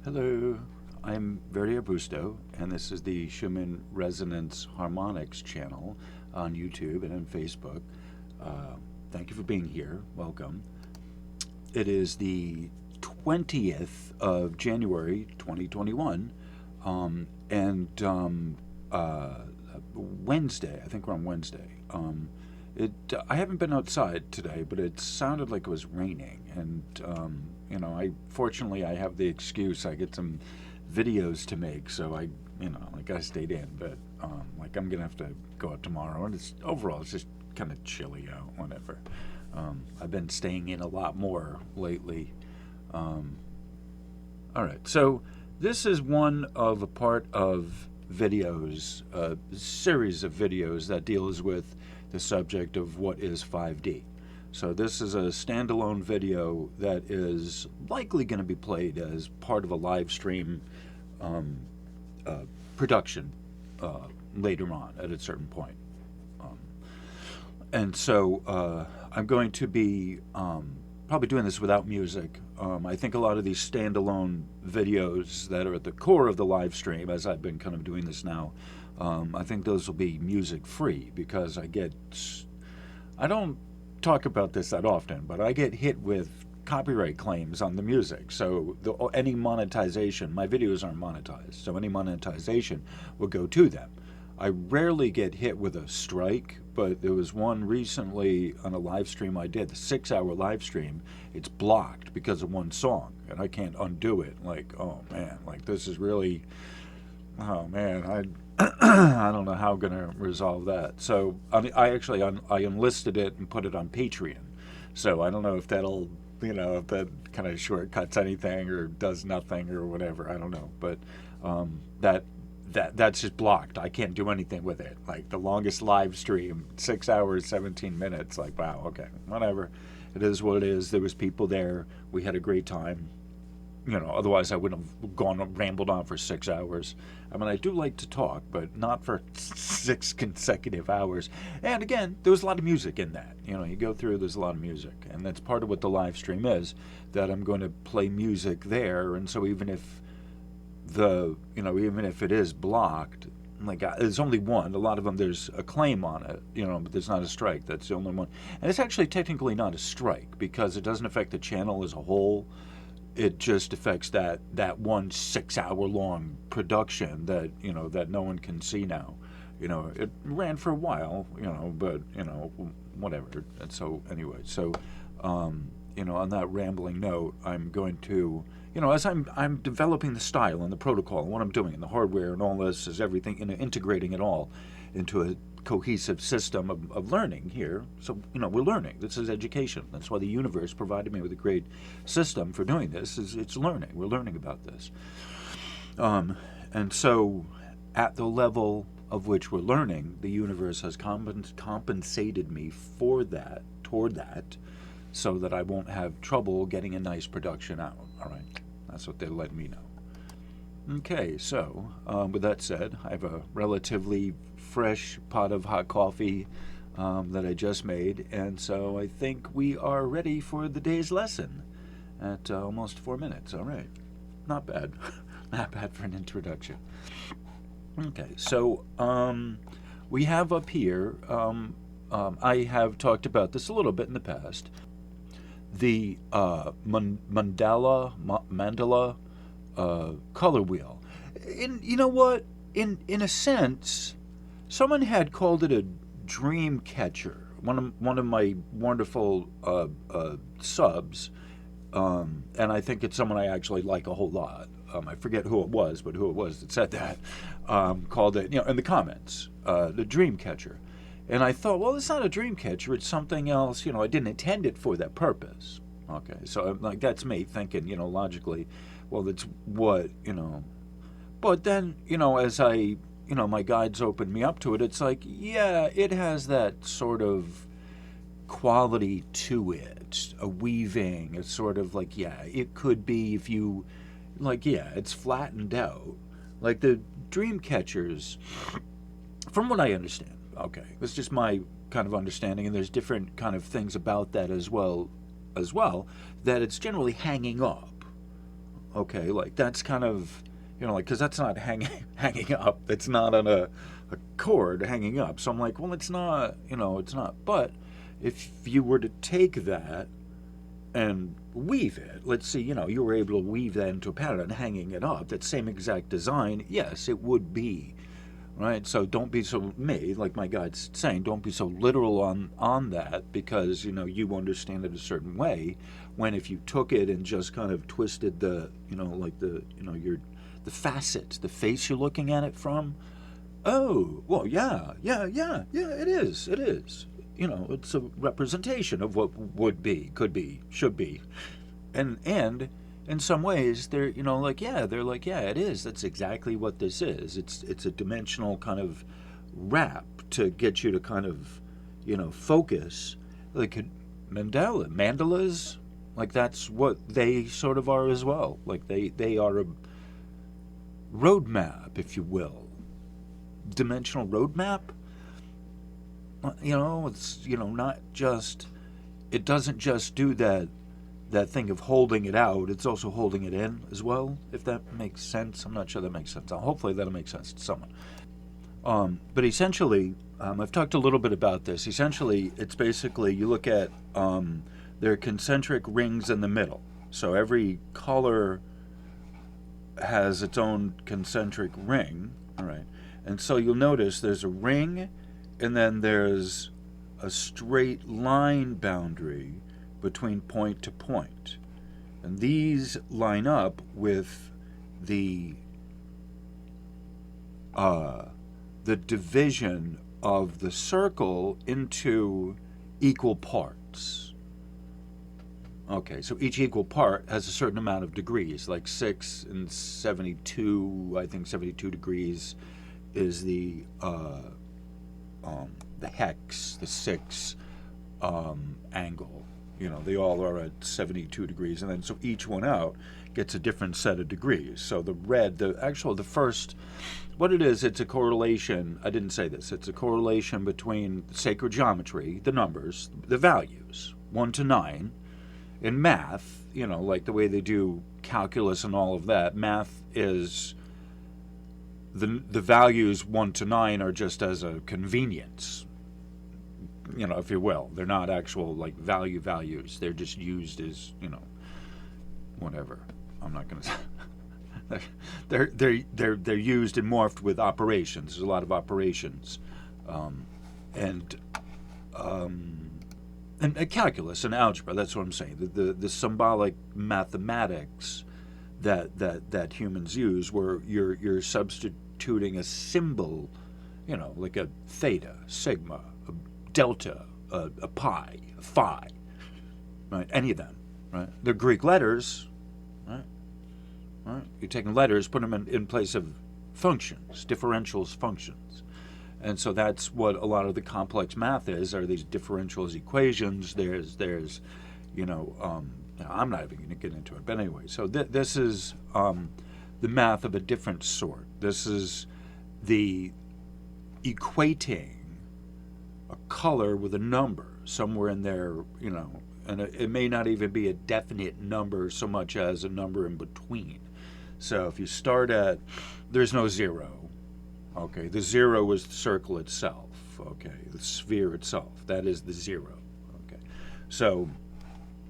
Hello, I'm Verdi Augusto, and this is the Schumann Resonance Harmonics channel on YouTube and on Facebook. Uh, Thank you for being here. Welcome. It is the 20th of January 2021, and Wednesday. I think we're on Wednesday. I haven't been outside today, but it sounded like it was raining, and I fortunately have the excuse. I get some videos to make, so I stayed in, but I'm gonna have to go out tomorrow, and it's just kind of chilly out. Whatever. I've been staying in a lot more lately. Um, all right, so this is one of a part of videos, a series of videos that deals with the subject of what is 5D. So this is a standalone video that is likely going to be played as part of a live stream um, uh, production later on at a certain point. Um, and so I'm going to be probably doing this without music. I think a lot of these standalone videos that are at the core of the live stream, as I've been kind of doing this now, I think those will be music free because I don't talk about this that often, but I get hit with copyright claims on the music. So any monetization, my videos aren't monetized, so any monetization will go to them. I rarely get hit with a strike, but there was one recently on a live stream I did, the 6-hour live stream. It's blocked because of one song, and I can't undo it. Like, oh man, like this is really, oh man, I don't know how I'm gonna resolve that. So I enlisted it and put it on Patreon. So I don't know if if that kind of shortcuts anything or does nothing or whatever. I don't know, but that's just blocked. I can't do anything with it. Like the longest live stream, 6 hours, 17 minutes. Like wow, okay, whatever. It is what it is. There was people there. We had a great time. Otherwise I wouldn't have rambled on for 6 hours. I mean, I do like to talk, but not for 6 consecutive hours. And again, there was a lot of music in that. You go through, there's a lot of music, and that's part of what the live stream is. That I'm going to play music there, and so even if even if it is blocked, like there's only one. A lot of them, there's a claim on it, but there's not a strike. That's the only one, and it's actually technically not a strike because it doesn't affect the channel as a whole. It just affects that one 6-hour long production that no one can see now. It ran for a while, but whatever. And so anyway, on that rambling note, I'm going to, as I'm developing the style and the protocol and what I'm doing and the hardware and all this is everything, integrating it all into a cohesive system of learning here. So, we're learning. This is education. That's why the universe provided me with a great system for doing this, is it's learning. We're learning about this. And so at the level of which we're learning, the universe has compensated me for that, toward that, so that I won't have trouble getting a nice production out. All right? That's what they're letting me know. Okay, so with that said, I have a relatively fresh pot of hot coffee that I just made, and so I think we are ready for the day's lesson at almost 4 minutes. All right, not bad. Not bad for an introduction. Okay, so we have up here, I have talked about this a little bit in the past, the mandala color wheel. You know what? In a sense, someone had called it a dream catcher. One of my wonderful subs, and I think it's someone I actually like a whole lot. I forget who it was, but who it was that said that, called it, in the comments, the dream catcher. And I thought, well, it's not a dream catcher, it's something else. I didn't intend it for that purpose. Okay, so like that's me thinking, logically, well, that's what, But then, as my guides opened me up to it, it's like, yeah, it has that sort of quality to it, a weaving. It's sort of like, yeah, it could be if you, like, yeah, it's flattened out. Like the dream catchers, from what I understand, okay, it's just my kind of understanding, and there's different kind of things about that as well, that it's generally hanging up. Okay, like that's kind of, like, because that's not hanging hanging up. That's not on a cord hanging up. So I'm like, well, it's not, it's not. But if you were to take that and weave it, let's see, you were able to weave that into a pattern, hanging it up, that same exact design, yes, it would be. Right, so don't be so like my guide's saying, don't be so literal on that, because you understand it a certain way. When if you took it and just kind of twisted the like your the facets, the face you're looking at it from, oh well, yeah, it is. It's a representation of what would be, could be, should be, and in some ways they're they're like, yeah, it is, that's exactly what this is. It's a dimensional kind of wrap to get you to kind of focus, like mandalas, like that's what they sort of are as well. Like they are a roadmap, if you will, dimensional roadmap. It's not just, it doesn't just do that thing of holding it out, it's also holding it in as well, if that makes sense. I'm not sure that makes sense. Hopefully that'll make sense to someone. But essentially, I've talked a little bit about this. Essentially, it's basically, you look at, there are concentric rings in the middle. So every color has its own concentric ring, all right? And so you'll notice there's a ring, and then there's a straight line boundary between point to point. And these line up with the division of the circle into equal parts. Okay, so each equal part has a certain amount of degrees, like 6 and 72, I think 72 degrees is the hex, the 6 angle. They all are at 72 degrees, and then so each one out gets a different set of degrees. So the red, the first, what it is, it's a correlation. I didn't say this. It's a correlation between sacred geometry, the numbers, the values, 1 to 9. In math, like the way they do calculus and all of that, math is the values 1 to 9 are just as a convenience, if you will. They're not actual like values. They're just used as, whatever. I'm not going to say. They're used and morphed with operations. There's a lot of operations, and calculus and algebra. That's what I'm saying. The symbolic mathematics that humans use, where you're substituting a symbol, like a theta, sigma, a delta, a pi, a phi, right? Any of them, right? They're Greek letters, right? Right? You're taking letters, put them in place of functions, differentials, functions. And so that's what a lot of the complex math are these differentials equations. There's I'm not even going to get into it, but anyway. So this is the math of a different sort. This is the equating a color with a number somewhere in there, and it may not even be a definite number so much as a number in between. So if you start at, there's no 0. Okay, the 0 is the circle itself. Okay, the sphere itself. That is the 0. Okay, so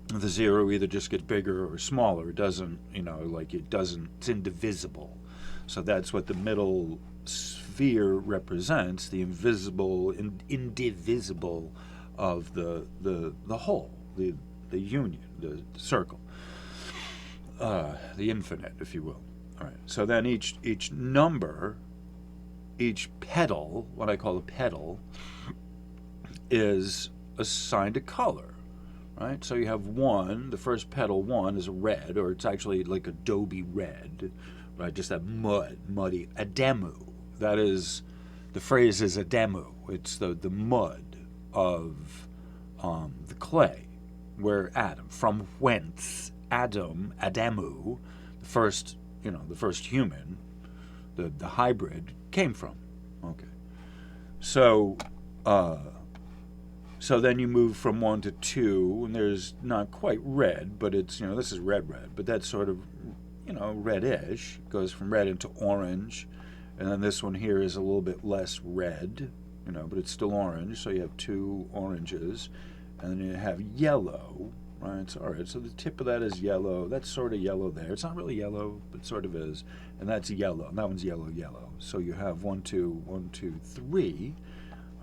the 0 either just gets bigger or smaller. It doesn't, it's indivisible. So that's what the middle sphere represents, the invisible, indivisible of the whole, the union, the circle, the infinite, if you will. All right. So then each number, each petal, what I call a petal, is assigned a color. Right? So you have 1, the first petal 1 is red, or it's actually like adobe red, right? Just that muddy, ademu. That is, the phrase is ademu. It's the mud of the clay, where Adam, from whence Ademu, the first human, the hybrid, came from. Okay. So then you move from 1 to 2, and there's not quite red, but it's, this is red, but that's sort of, reddish. It goes from red into orange. And then this one here is a little bit less red, but it's still orange. So you have two oranges. And then you have yellow, right? So the tip of that is yellow. That's sort of yellow there. It's not really yellow, but sort of is. And that's yellow. And that one's yellow, yellow. So you have 1, 2, 1, 2, 3.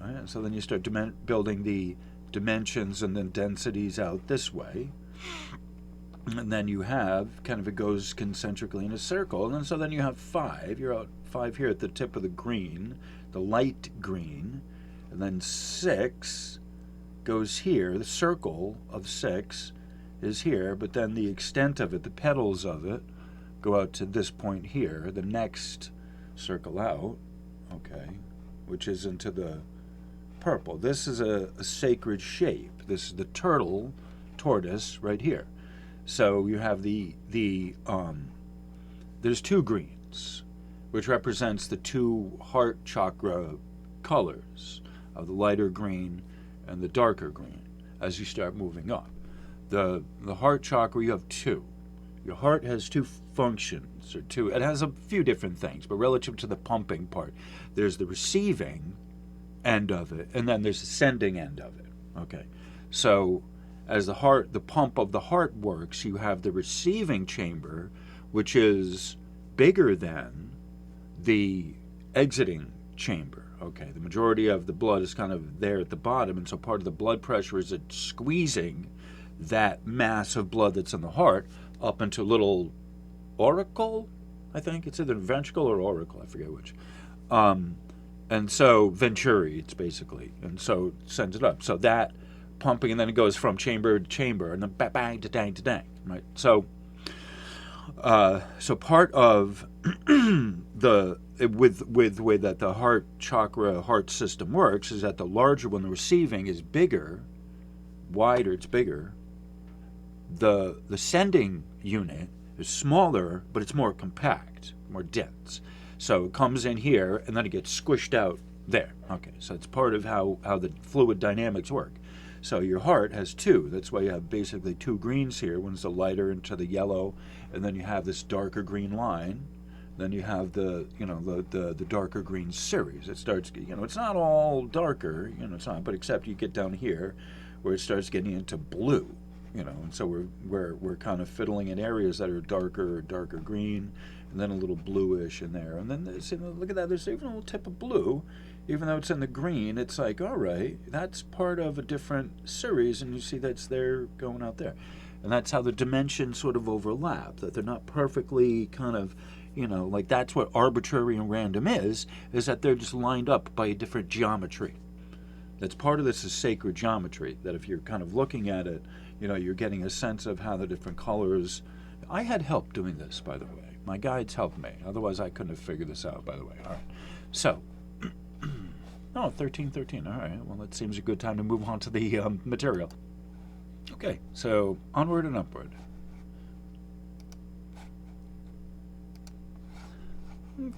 Right? So then you start building the dimensions and then densities out this way. And then you have it goes concentrically in a circle. And then so then you have 5. You're out 5 here at the tip of the green, the light green. And then 6 goes here. The circle of 6 is here, but then the extent of it, the petals of it, go out to this point here. The next circle out, which is into the purple. This is a sacred shape. This is the tortoise right here. So you have there's 2 greens, which represents the 2 heart chakra colors of the lighter green and the darker green as you start moving up. The heart chakra, you have 2. Your heart has 2 functions, or 2. It has a few different things, but relative to the pumping part, there's the receiving end of it, and then there's the sending end of it. So as the pump of the heart works, you have the receiving chamber, which is bigger than the exiting chamber. The majority of the blood is kind of there at the bottom, and so part of the blood pressure is squeezing that mass of blood that's in the heart up into a little auricle. I think it's either ventricle or auricle, I forget which. And so venturi, it's basically, and so it sends it up. So that pumping, and then it goes from chamber to chamber, and then bang to dang to dang, right? So part of with the way that the heart chakra, heart system works is that the larger one, the receiving, is bigger, wider, it's bigger. The sending unit is smaller, but it's more compact, more dense. So it comes in here, and then it gets squished out there. So it's part of how the fluid dynamics work. So your heart has 2. That's why you have basically 2 greens here. One's the lighter into the yellow, and then you have this darker green line. Then you have the darker green series. It starts, it's not all darker, it's not, but except you get down here where it starts getting into blue, and so we're kind of fiddling in areas that are darker green, and then a little bluish in there, and then look at that. There's even a little tip of blue, even though it's in the green. It's like, all right, that's part of a different series, and you see that's there going out there, and that's how the dimensions sort of overlap. That they're not perfectly kind of, like that's what arbitrary and random is that they're just lined up by a different geometry. That's part of this is sacred geometry. That if you're kind of looking at it, you're getting a sense of how the different colors. I had help doing this, by the way. My guides helped me. Otherwise, I couldn't have figured this out, by the way. All right. So, 1313. All right. Well, that seems a good time to move on to the material. Okay. So, onward and upward.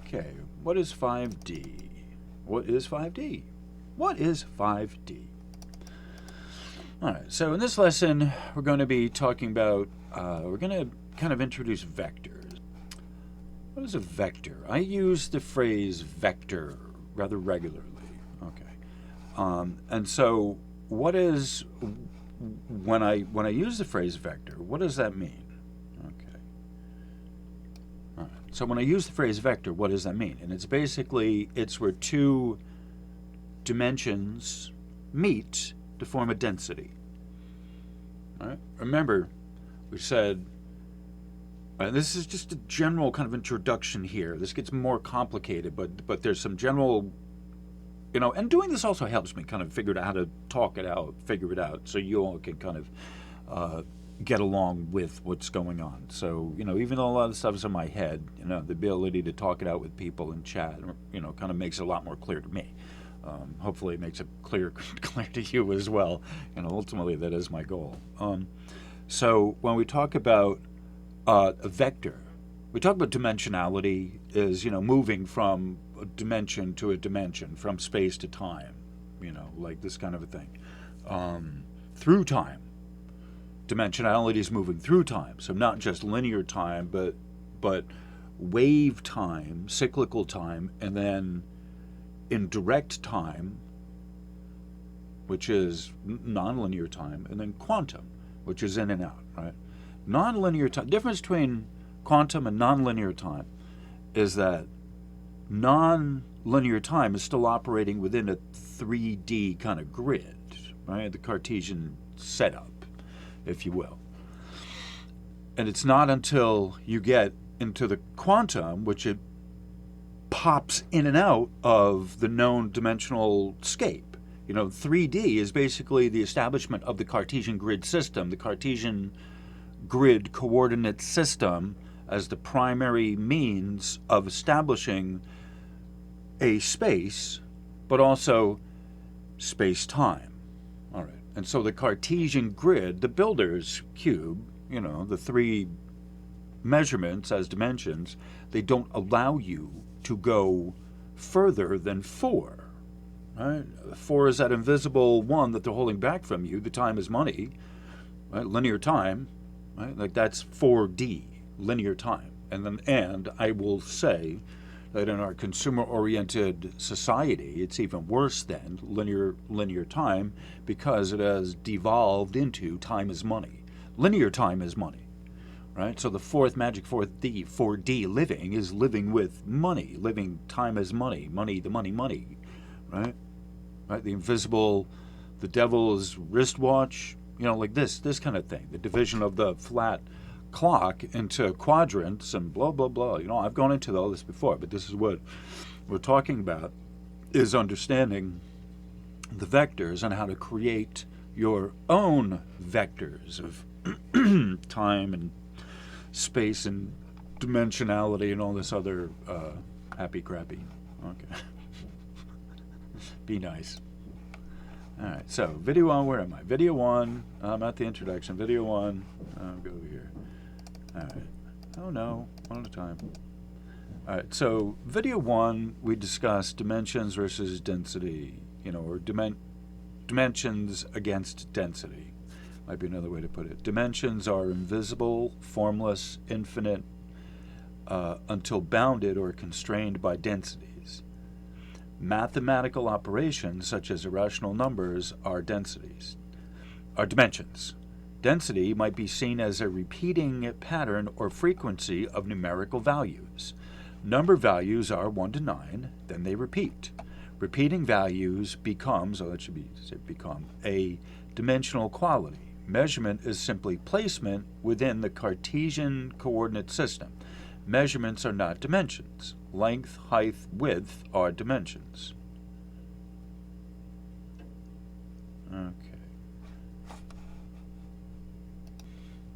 Okay. What is 5D? What is 5D? What is 5D? All right. So, in this lesson, we're going to be talking about, we're going to kind of introduce vectors. What is a vector? I use the phrase vector rather regularly. And so what is, when I use the phrase vector, what does that mean? All right. So when I use the phrase vector, what does that mean? And it's basically, it's where 2 dimensions meet to form a density. All right. Remember, we said, this is just a general kind of introduction here. This gets more complicated, but there's some general, and doing this also helps me kind of figure out how to talk it out, figure it out, so you all can kind of get along with what's going on. So, even though a lot of the stuff is in my head, the ability to talk it out with people and chat, kind of makes it a lot more clear to me. Hopefully it makes it clear to you as well. Ultimately that is my goal. So when we talk about a vector, we talk about dimensionality is, moving from a dimension to a dimension, from space to time, like this kind of a thing. Through time. Dimensionality is moving through time. So not just linear time, but but wave time, cyclical time, and then in direct time, which is nonlinear time, and then quantum, which is in and out, right? Nonlinear time, difference between quantum and nonlinear time is that nonlinear time is still operating within a 3D kind of grid, right? The Cartesian setup, if you will. And it's not until you get into the quantum, which it pops in and out of the known dimensional scape. 3D is basically the establishment of the Cartesian grid system, the Cartesian grid coordinate system as the primary means of establishing a space, but also space-time. All right. And so the Cartesian grid, the builder's cube, the three measurements as dimensions, they don't allow you to go further than 4. Right? 4 is that invisible one that they're holding back from you. The time is money, right? Linear time, right? Like that's 4D, linear time. And I will say that in our consumer-oriented society, it's even worse than linear time because it has devolved into time is money. Linear time is money, right? So the fourth 4D living is living with money, living time as money, the money, right? Right? The invisible, the devil's wristwatch, like this kind of thing. The division of the flat clock into quadrants and blah, blah, blah. I've gone into all this before, but this is what we're talking about, is understanding the vectors and how to create your own vectors of time and space and dimensionality and all this other happy crappy. Okay. Be nice. All right, so video 1, where am I? Video 1, I'm at the introduction. Video 1, I'll go over here. All right. Oh no, one at a time. All right, so video 1, we discussed dimensions versus density, or dimensions against density. Might be another way to put it. Dimensions are invisible, formless, infinite, until bounded or constrained by densities. Mathematical operations, such as irrational numbers, are dimensions. Density might be seen as a repeating pattern or frequency of numerical values. Number values are 1 to 9, then they repeat. Repeating values become a dimensional quality. Measurement is simply placement within the Cartesian coordinate system. Measurements are not dimensions. Length, height, width are dimensions.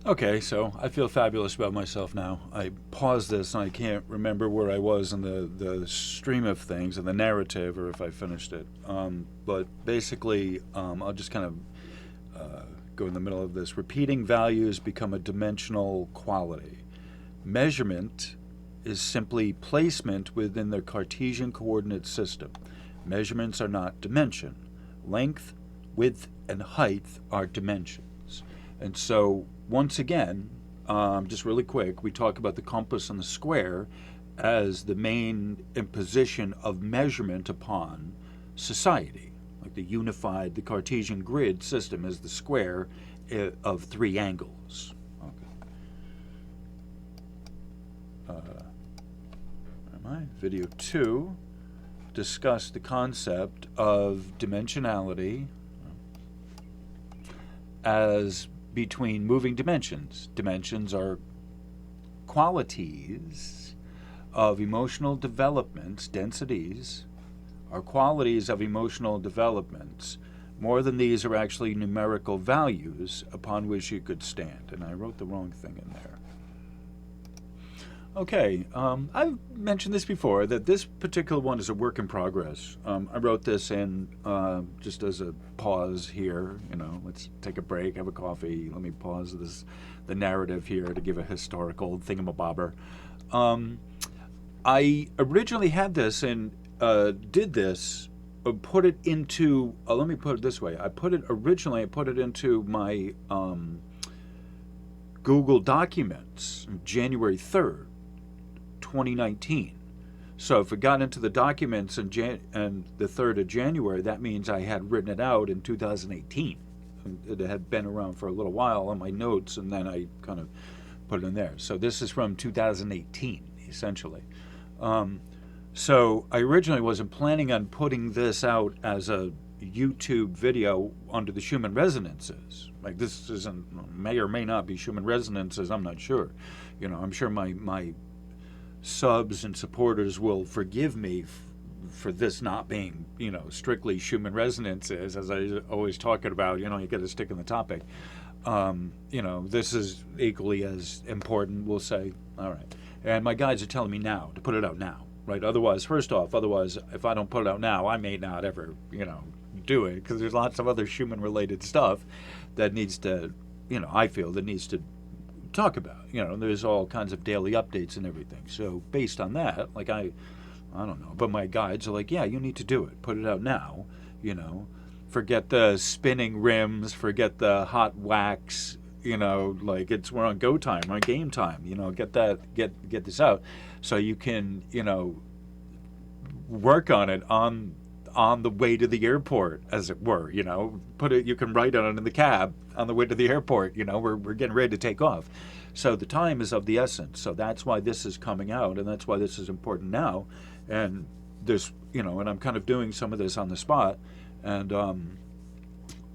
Okay, so I feel fabulous about myself now. I paused this and I can't remember where I was in the stream of things, in the narrative, or if I finished it. But basically, I'll just kind of go in the middle of this. Repeating values become a dimensional quality. Measurement is simply placement within the Cartesian coordinate system. Measurements are not dimension. Length, width, and height are dimensions. And so, once again, just really quick, we talk about the compass and the square as the main imposition of measurement upon society. Like the Cartesian grid system is the square of 3 angles. Video 2 discussed the concept of dimensionality as between moving dimensions. Dimensions are qualities of emotional developments. Densities are qualities of emotional developments. More than these are actually numerical values upon which you could stand. And I wrote the wrong thing in there. Okay, I've mentioned this before, that this particular one is a work in progress. I wrote this in just as a pause here, let's take a break, have a coffee, let me pause the narrative here to give a historical thingamabobber. I originally had this and did this, put it into, let me put it this way, I put it into my Google Documents January 3rd. 2019. So if it got into the documents and the 3rd of January, that means I had written it out in 2018. It had been around for a little while on my notes, and then I kind of put it in there. So this is from 2018, essentially. So I originally wasn't planning on putting this out as a YouTube video under the Schumann resonances. Like, this may or may not be Schumann resonances, I'm not sure. I'm sure my subs and supporters will forgive me for this not being, strictly Schumann resonances, as I always talking about. You got to stick in the topic. This is equally as important, we'll say. All right. And my guides are telling me now to put it out now, right? Otherwise, if I don't put it out now, I may not ever, do it, because there's lots of other Schumann-related stuff that needs to, I feel that needs to talk about. There's all kinds of daily updates and everything. So based on that, like I don't know, but my guides are like, yeah, you need to do it. Put it out now, Forget the spinning rims, forget the hot wax, like we're on go time, we're on game time, get this out so you can, work on it on the way to the airport, as it were, you can write on it in the cab on the way to the airport, we're getting ready to take off. So the time is of the essence. So that's why this is coming out, and that's why this is important now. And there's, and I'm kind of doing some of this on the spot, and I'm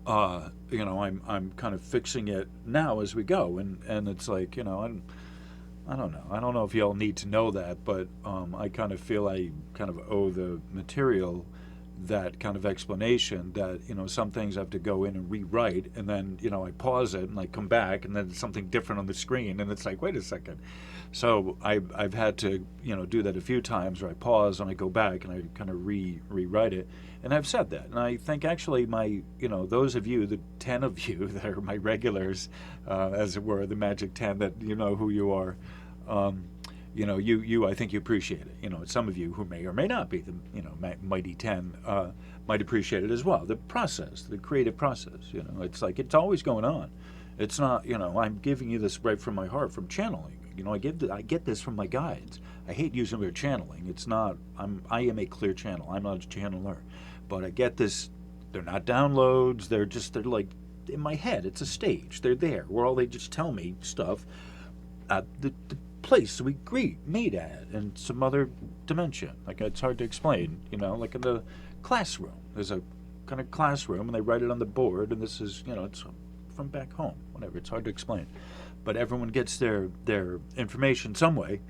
kind of fixing it now as we go, and it's like, I don't know if y'all need to know that, but I kind of feel I kind of owe the material that kind of explanation that, some things I have to go in and rewrite, and then, I pause it and I come back and then it's something different on the screen, and it's like, wait a second. So I've had to, do that a few times, where I pause and I go back and I kind of rewrite it. And I've said that. And I think actually my, those of you, the 10 of you that are my regulars, as it were, the magic 10 that you know who you are, I think you appreciate it. Some of you who may or may not be the, mighty 10, might appreciate it as well. The process, the creative process, it's like, it's always going on. It's not, I'm giving you this right from my heart, from channeling. I get this from my guides. I hate using the word channeling. It's not, I am a clear channel. I'm not a channeler. But I get this, they're not downloads. They're like in my head. It's a stage. They're there. Where all they just tell me stuff at the place we meet at, and some other dimension. Like, it's hard to explain, like in the classroom. There's a kind of classroom, and they write it on the board, and this is, it's from back home. Whatever. It's hard to explain. But everyone gets their information some way,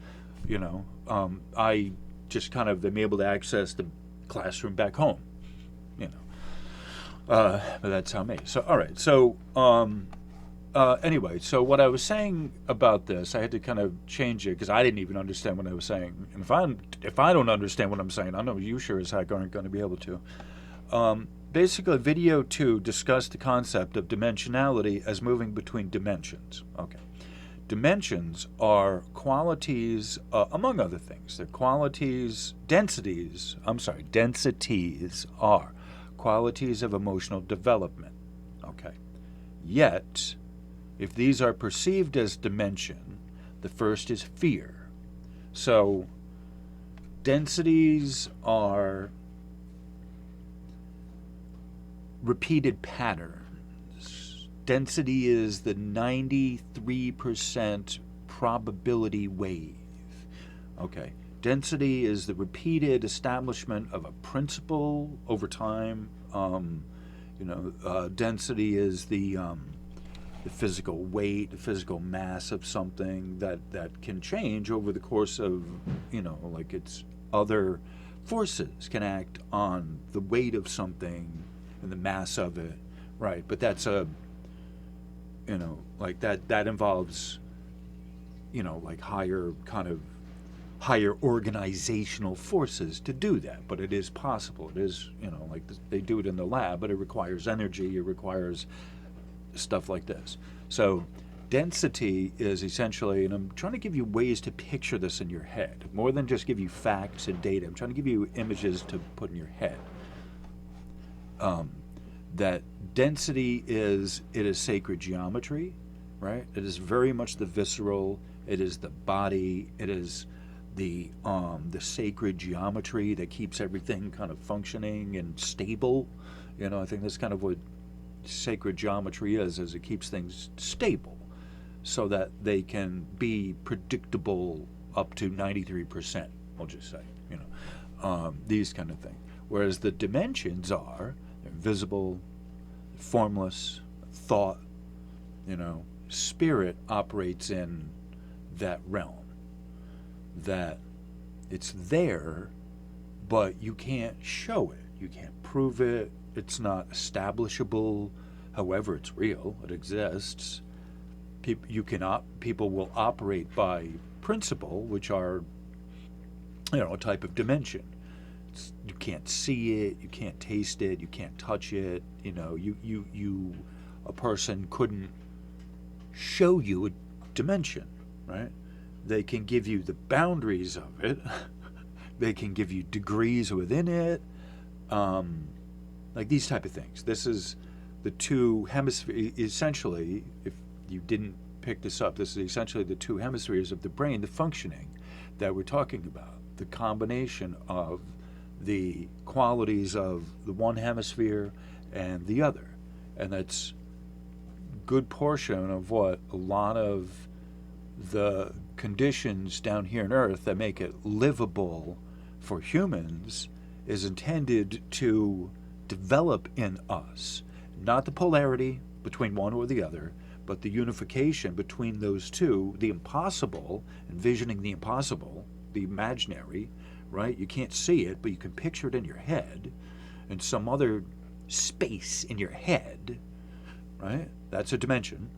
I just kind of am able to access the classroom back home, but that's how me. So, all right. So, anyway, so what I was saying about this, I had to kind of change it because I didn't even understand what I was saying. And if I don't understand what I'm saying, I know you sure as heck aren't going to be able to. Basically, video 2 discussed the concept of dimensionality as moving between dimensions. Okay. Dimensions are qualities, among other things. They're qualities, densities are qualities of emotional development. Okay. Yet, if these are perceived as dimension, the first is fear. So, densities are repeated patterns. Density is the 93% probability wave. Okay. Density is the repeated establishment of a principle over time. Density is the physical weight, the physical mass of something that can change over the course of, like it's other forces can act on the weight of something and the mass of it, right? But that's like that involves, like higher organizational forces to do that. But it is possible. It is, like they do it in the lab, but it requires energy. It requires stuff like this. So density is essentially, and I'm trying to give you ways to picture this in your head, more than just give you facts and data. I'm trying to give you images to put in your head. That density is sacred geometry, right? It is very much the visceral. It is the body. It is the sacred geometry that keeps everything kind of functioning and stable. I think that's kind of what sacred geometry is it keeps things stable so that they can be predictable up to 93%, we'll just say, these kind of things. Whereas the dimensions they're invisible, formless, thought, spirit operates in that realm. That it's there, but you can't show it. You can't prove it. It's not establishable. However, it's real. It exists. People will operate by principle, which are, a type of dimension. You can't see it. You can't taste it. You can't touch it. A person couldn't show you a dimension, right? They can give you the boundaries of it. They can give you degrees within it. Like these type of things. This is the two hemispheres. Essentially, if you didn't pick this up, this is essentially the two hemispheres of the brain, the functioning that we're talking about. The combination of the qualities of the one hemisphere and the other. And that's a good portion of what a lot of the conditions down here on Earth that make it livable for humans is intended to develop in us. Not the polarity between one or the other, but the unification between those two, the impossible, envisioning the impossible, the imaginary, right? You can't see it, but you can picture it in your head, in some other space in your head, right? That's a dimension,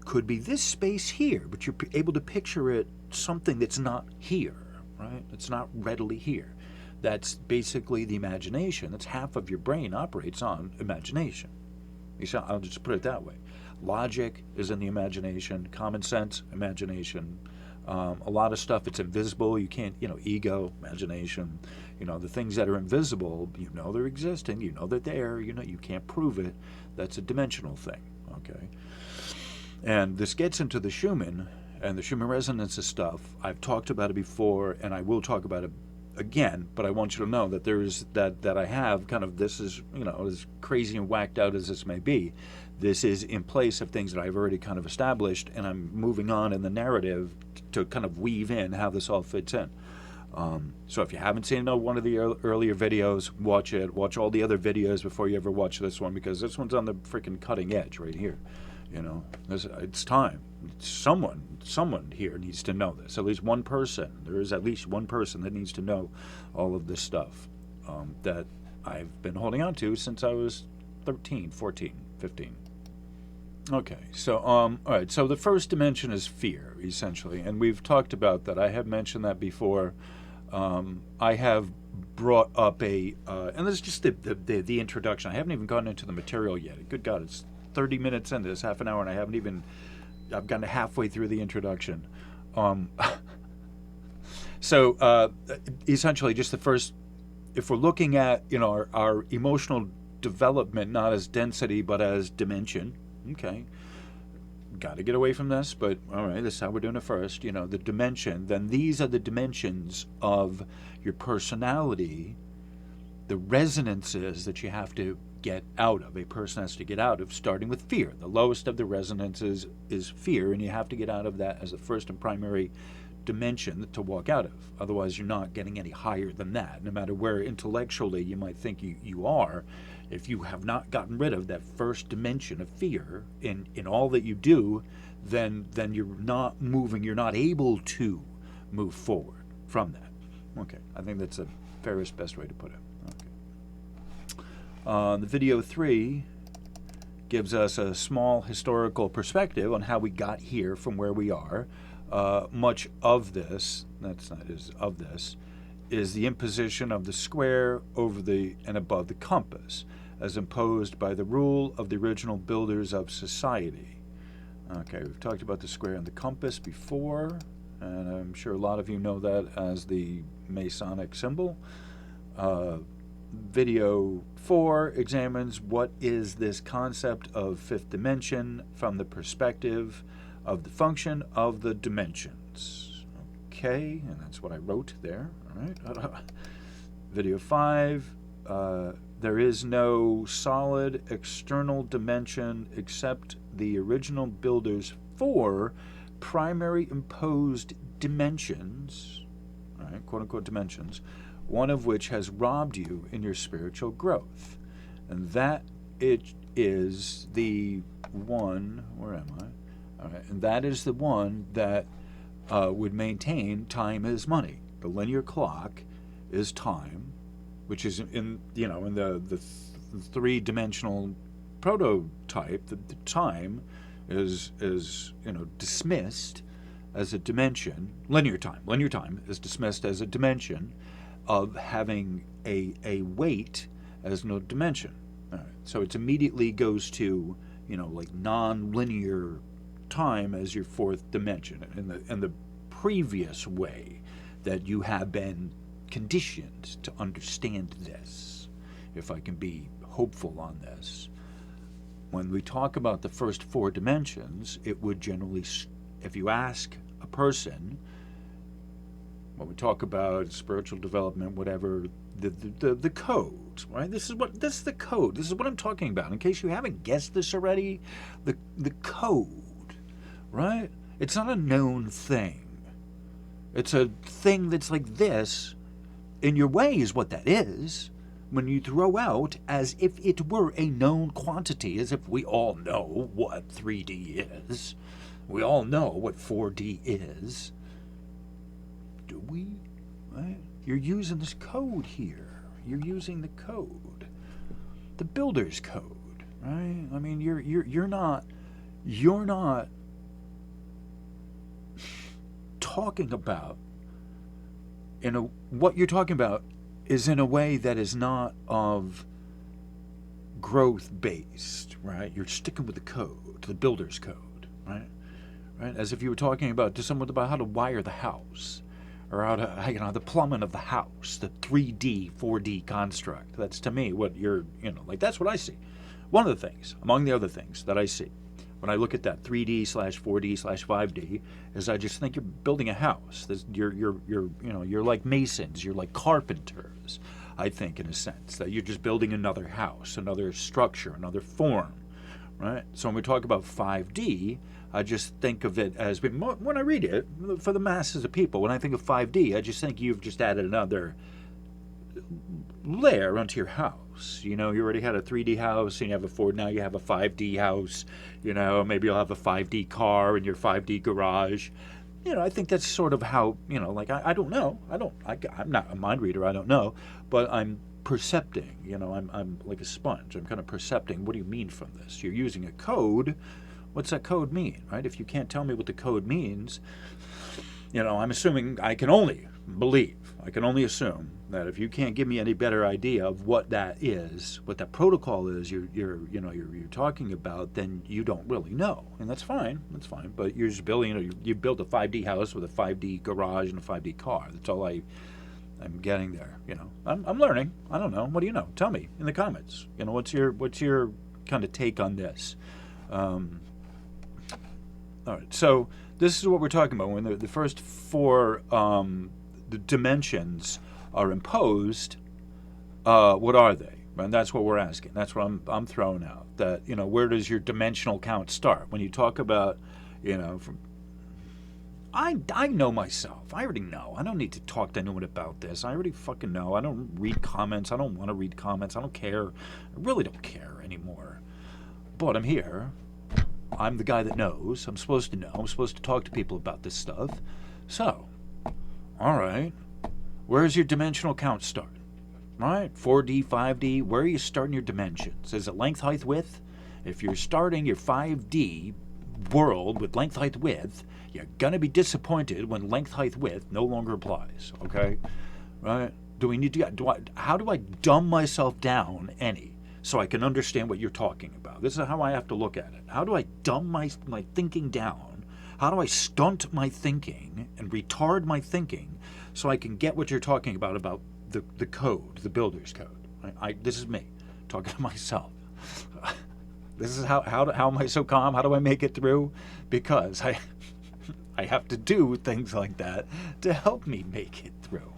Could be this space here, but you're able to picture it something that's not here, right? It's not readily here. That's basically the imagination. That's half of your brain operates on imagination. I'll just put it that way. Logic is in the imagination. Common sense, imagination. A lot of stuff, it's invisible. You can't, ego, imagination. The things that are invisible, they're existing. They're there. You can't prove it. That's a dimensional thing, okay? And this gets into the Schumann and the Schumann resonances stuff. I've talked about it before, and I will talk about it again, but I want you to know that that I have kind of, this is, as crazy and whacked out as this may be, this is in place of things that I've already kind of established, and I'm moving on in the narrative to kind of weave in how this all fits in. So if you haven't seen one of the earlier videos, watch it. Watch all the other videos before you ever watch this one, because this one's on the freaking cutting edge right here. It's time. Someone here needs to know this. At least one person. There is at least one person that needs to know all of this stuff that I've been holding on to since I was 13, 14, 15. Okay, so all right. So the first dimension is fear, essentially, and we've talked about that. I have mentioned that before. I have brought up and this is just the introduction. I haven't even gone into the material yet. Good God, it's 30 minutes into this, half an hour, and I've gotten halfway through the introduction. So essentially, just the first, if we're looking at our emotional development not as density but as dimension, okay, got to get away from this, but all right, this is how we're doing it first. The dimension. Then these are the dimensions of your personality, the resonances that you have to get out of. A person has to get out of, starting with fear. The lowest of the resonances is fear, and you have to get out of that as the first and primary dimension to walk out of. Otherwise, you're not getting any higher than that. No matter where intellectually you might think you are, if you have not gotten rid of that first dimension of fear in all that you do, then you're not moving. You're not able to move forward from that. Okay, I think that's the fairest, best way to put it. The video 3 gives us a small historical perspective on how we got here from where we are. Much of this, is the imposition of the square over and above the compass, as imposed by the rule of the original builders of society. Okay, we've talked about the square and the compass before, and I'm sure a lot of you know that as the Masonic symbol. Video 4 examines what is this concept of fifth dimension from the perspective of the function of the dimensions. okay, and that's what I wrote there. All right. Video 5. There is no solid external dimension except the original builder's 4 primary imposed dimensions, right, quote unquote dimensions, one of which has robbed you in your spiritual growth. And that it is the one, where am I? All right, and that is the one that would maintain time is money. The linear clock is time, which is in the three-dimensional prototype. The time is dismissed as a dimension. Linear time is dismissed as a dimension of having a weight as no dimension. All right. So it immediately goes to like non-linear time as your 4th dimension, in the previous way that you have been conditioned to understand this, if I can be hopeful on this. When we talk about the first 4 dimensions, it would generally, if you ask a person, when we talk about spiritual development, whatever, the code, right? This is the code. This is what I'm talking about. In case you haven't guessed this already, the code, right? It's not a known thing. It's a thing that's like this. In your way is what that is. When you throw out as if it were a known quantity, as if we all know what 3D is. We all know what 4D is. Do we? Right? You're using this code here. You're using the code. The builder's code, right? I mean, you're not talking about what you're talking about is in a way that is not of growth based, right? You're sticking with the code, the builder's code, right? Right? As if you were talking to someone about how to wire the house, or how to, the plumbing of the house, the 3D, 4D construct. That's to me what you're, that's what I see. One of the things, among the other things that I see when I look at that 3D/4D/5D, is I just think you're building a house. You're like masons, you're like carpenters, I think, in a sense, that you're just building another house, another structure, another form, right? So when we talk about 5D, I just think of it as, when I read it, for the masses of people, when I think of 5D, I just think you've just added another layer onto your house. You already had a 3D house, and you have now you have a 5D house. Maybe you'll have a 5D car in your 5D garage. I think that's sort of how, I don't know. I'm not a mind reader, I don't know, but I'm percepting, I'm like a sponge. I'm kind of percepting, what do you mean from this? You're using a code. What's that code mean, right? If you can't tell me what the code means, I'm assuming I can only assume that if you can't give me any better idea of what that is, what that protocol is you're talking about, then you don't really know, and that's fine. But you're just building, you built a 5D house with a 5D garage and a 5D car. That's all I'm getting there. I'm learning. I don't know. What do you know? Tell me in the comments. What's your kind of take on this? All right, so this is what we're talking about. When the first 4 the dimensions are imposed, what are they? And that's what we're asking. That's what I'm throwing out. That, where does your dimensional count start? When you talk about, I know myself. I already know. I don't need to talk to anyone about this. I already fucking know. I don't read comments. I don't want to read comments. I don't care. I really don't care anymore. But I'm here. I'm the guy that knows. I'm supposed to know. I'm supposed to talk to people about this stuff. So, all right, where's your dimensional count start? All right, 4D, 5D, where are you starting your dimensions? Is it length, height, width? If you're starting your 5D world with length, height, width, you're going to be disappointed when length, height, width no longer applies, okay? Right? How do I dumb myself down any so I can understand what you're talking about? This is how I have to look at it. How do I dumb my thinking down? How do I stunt my thinking and retard my thinking so I can get what you're talking about the code, the builder's code? This is me talking to myself. This is how am I so calm? How do I make it through? Because I have to do things like that to help me make it through.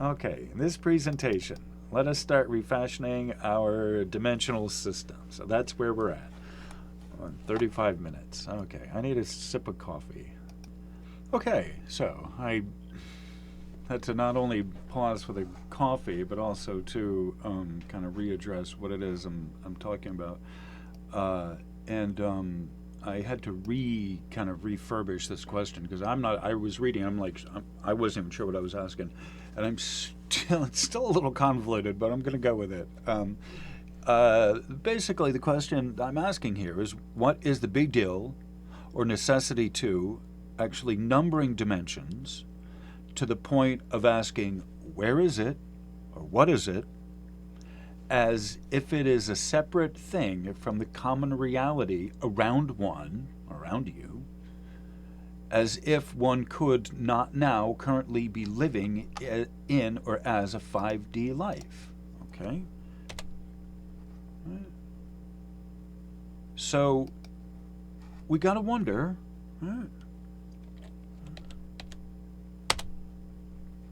Okay, in this presentation, let us start refashioning our dimensional system. So that's where we're at. 35 minutes. Okay, I need a sip of coffee. Okay, so I had to not only pause for the coffee, but also to kind of readdress what it is I'm talking about. And I had to kind of refurbish this question because I was reading, I wasn't even sure what I was asking. And it's still a little convoluted, but I'm going to go with it. Basically, the question I'm asking here is, what is the big deal or necessity to actually numbering dimensions to the point of asking, where is it or what is it, as if it is a separate thing from the common reality around you, as if one could not now currently be living in or as a 5D life. Okay? So we got to wonder,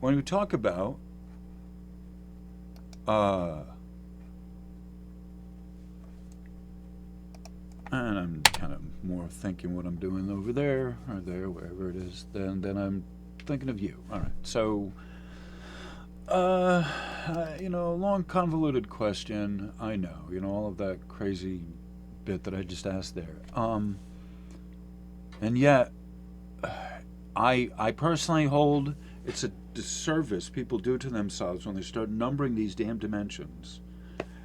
when we talk about and I'm kind of more thinking what I'm doing over there or there, wherever it is, then I'm thinking of you. All right. So, long convoluted question. I know, all of that crazy bit that I just asked there. And yet, I personally hold it's a disservice people do to themselves when they start numbering these damn dimensions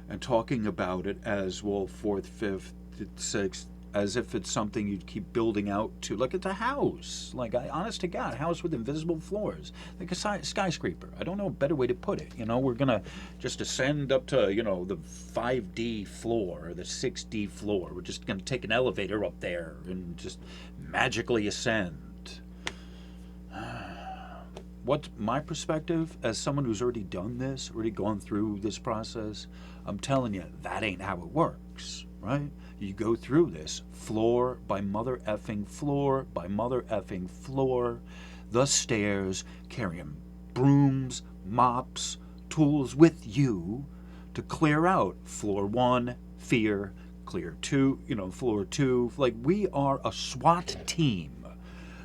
and talking about it as, well, fourth, fifth, sixth, as if it's something you'd keep building out to, like it's a house, honest to God, a house with invisible floors, like a skyscraper. I don't know a better way to put it. We're gonna just ascend up to, the 5D floor or the 6D floor. We're just gonna take an elevator up there and just magically ascend. What's my perspective as someone who's already done this, already gone through this process? I'm telling you, that ain't how it works, right? You go through this floor by mother effing floor by mother effing floor, the stairs, carrying brooms, mops, tools with you to clear out floor 1, fear, clear 2, floor 2. Like, we are a SWAT team.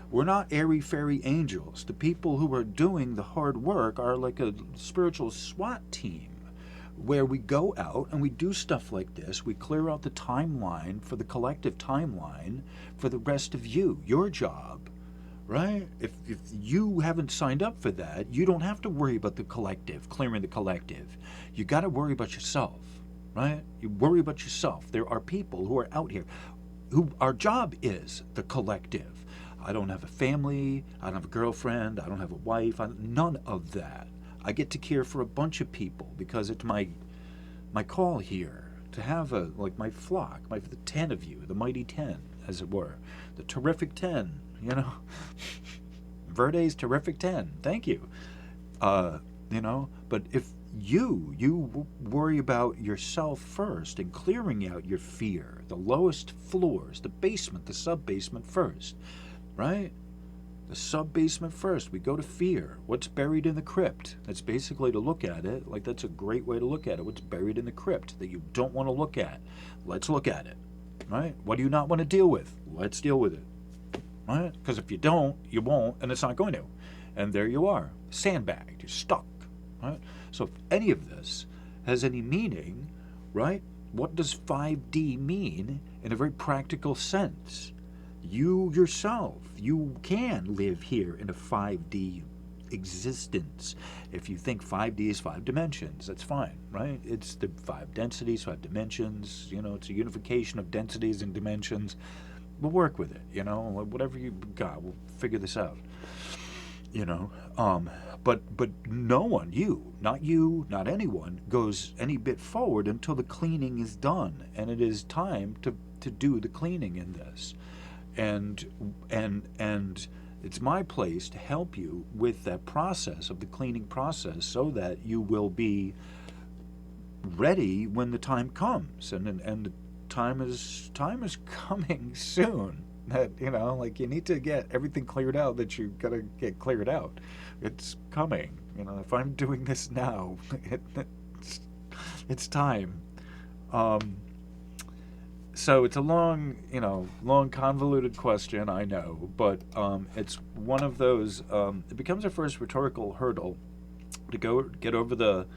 We're not airy-fairy angels. The people who are doing the hard work are like a spiritual SWAT team, where we go out and we do stuff like this. We clear out the timeline for the collective timeline for the rest of you, your job, right? If you haven't signed up for that, you don't have to worry about the collective, clearing the collective. You got to worry about yourself, right? You worry about yourself. There are people who are out here who our job is the collective. I don't have a family, I don't have a girlfriend, I don't have a wife, none of that. I get to care for a bunch of people because it's my call here to have my flock, the 10 of you, the mighty 10, as it were, the terrific 10, Verde's terrific 10. Thank you. But if you worry about yourself first and clearing out your fear, the lowest floors, the basement, the sub-basement first, right? The sub-basement first. We go to fear. What's buried in the crypt? That's basically to look at it. That's a great way to look at it. What's buried in the crypt that you don't want to look at? Let's look at it, right? What do you not want to deal with? Let's deal with it, right? Because if you don't, you won't, and it's not going to. And there you are, sandbagged. You're stuck, right? So if any of this has any meaning, right? What does 5D mean in a very practical sense? You yourself, you can live here in a 5D existence. If you think 5D is 5 dimensions, that's fine, right? It's the 5 densities, 5 dimensions, it's a unification of densities and dimensions. We'll work with it, whatever you got, we'll figure this out, But no one, not anyone, goes any bit forward until the cleaning is done, and it is time to do the cleaning in this. And it's my place to help you with that process of the cleaning process so that you will be ready when the time comes. And time is coming soon. That, you know, like, you need to get everything cleared out that you gotta get cleared out. It's coming. You know, if I'm doing this now, it's time. Um, so it's a long, you know, long convoluted question, I know, but it's one of those. It becomes our first rhetorical hurdle to go get over the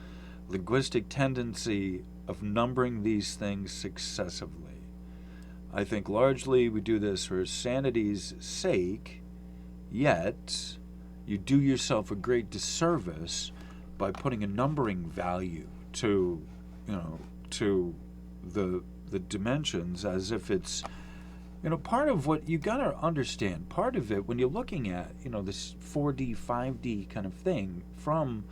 linguistic tendency of numbering these things successively. I think largely we do this for sanity's sake, yet you do yourself a great disservice by putting a numbering value to, you know, to the dimensions, as if it's, you know, part of what you gotta understand. Part of it, when you're looking at, you know, this 4D, 5D kind of thing from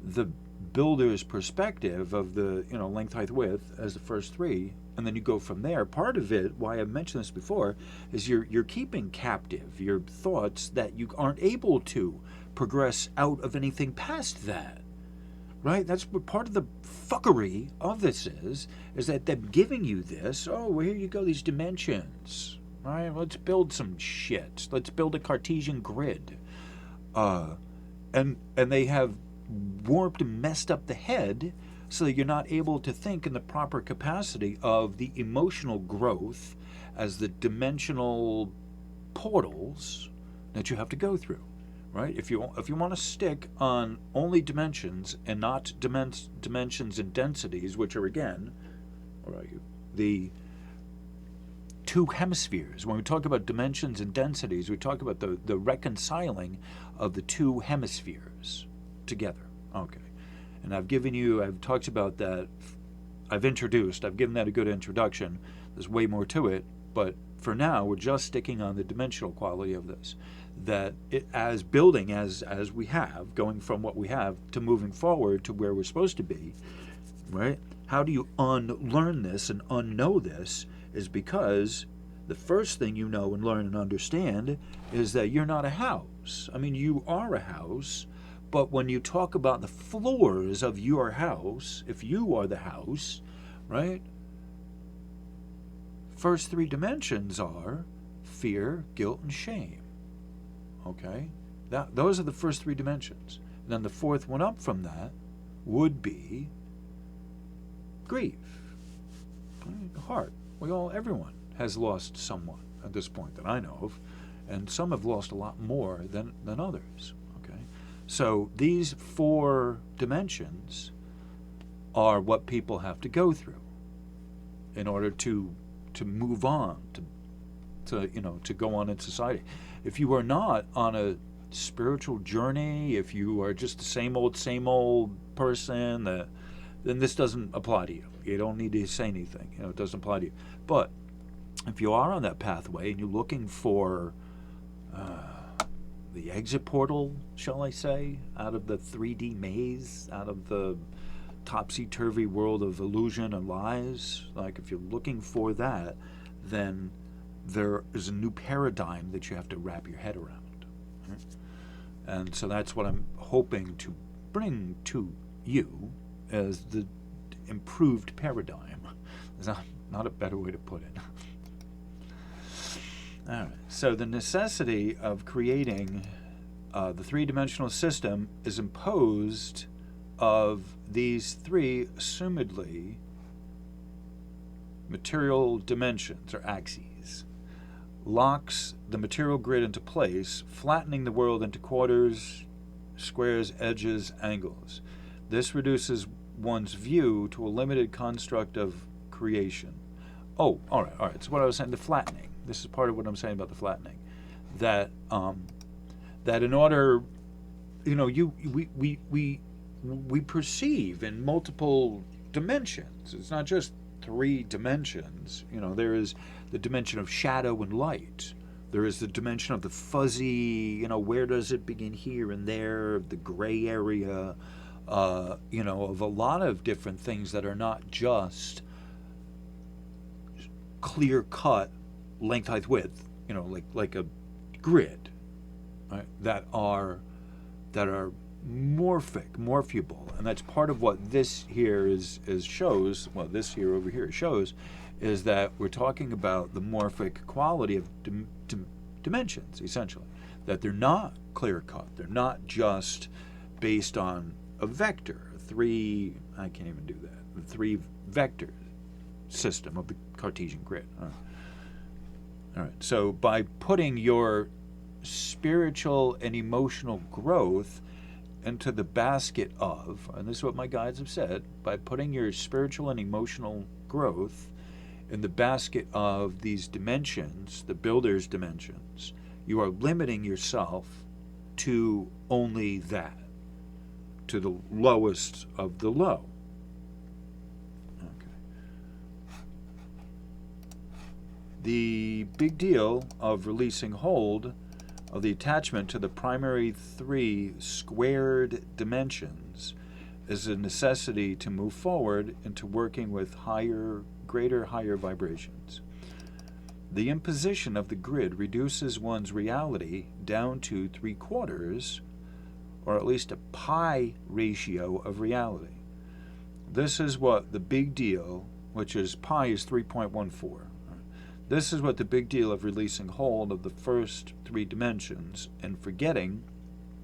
the builder's perspective of the, you know, length, height, width as the first three, and then you go from there. Part of it, why I mentioned this before, is you're keeping captive your thoughts that you aren't able to progress out of anything past that. Right? That's what part of the fuckery of this is that they're giving you this. Oh, well, here you go, these dimensions. Right? Let's build some shit. Let's build a Cartesian grid. And they have warped and messed up the head so that you're not able to think in the proper capacity of the emotional growth as the dimensional portals that you have to go through. Right? If you want to stick on only dimensions and not dimensions and densities, which are, again, where are you? The two hemispheres. When we talk about dimensions and densities, we talk about the reconciling of the two hemispheres together. Okay. And I've talked about that. I've given that a good introduction. There's way more to it, but for now, we're just sticking on the dimensional quality of this. That it, as building as we have, going from what we have to moving forward to where we're supposed to be, right? How do you unlearn this and unknow this? Is because the first thing you know and learn and understand is that you're not a house. I mean, you are a house, but when you talk about the floors of your house, if you are the house, right? First three dimensions are fear, guilt, and shame. Okay? Those are the first three dimensions. And then the fourth one up from that would be grief. Heart. Everyone has lost someone at this point that I know of, and some have lost a lot more than others. Okay? So these four dimensions are what people have to go through in order to move on, to go on in society. If you are not on a spiritual journey, if you are just the same old person, then this doesn't apply to you. You don't need to say anything. It doesn't apply to you. But if you are on that pathway and you're looking for the exit portal, shall I say, out of the 3D maze, out of the topsy-turvy world of illusion and lies, like if you're looking for that, then there is a new paradigm that you have to wrap your head around. Right? And so that's what I'm hoping to bring to you as the improved paradigm. There's not a better way to put it. All right. So the necessity of creating the three-dimensional system is imposed of these three, assumedly, material dimensions or axes. Locks the material grid into place, flattening the world into quarters, squares, edges, angles. This reduces one's view to a limited construct of creation. Oh, all right. So what I was saying, the flattening. This is part of what I'm saying about the flattening. That in order, we perceive in multiple dimensions. It's not just three dimensions. There is the dimension of shadow and light. There is the dimension of the fuzzy, where does it begin here and there, the gray area, of a lot of different things that are not just clear-cut length, height, width, like a grid, right? That are morphable, and that's part of what this here shows. Well, this here over here shows is that we're talking about the morphic quality of dimensions, essentially. That they're not clear-cut. They're not just based on a vector, I can't even do that, the three vector system of the Cartesian grid. All right. So by putting your spiritual and emotional growth into the basket of, and this is what my guides have said, by putting your spiritual and emotional growth in the basket of these dimensions, the builder's dimensions, you are limiting yourself to only that, to the lowest of the low. Okay. The big deal of releasing hold of the attachment to the primary three squared dimensions is a necessity to move forward into working with higher vibrations. The imposition of the grid reduces one's reality down to 3/4, or at least a pi ratio of reality. This is what the big deal, which is pi is 3.14. This is what the big deal of releasing hold of the first three dimensions and forgetting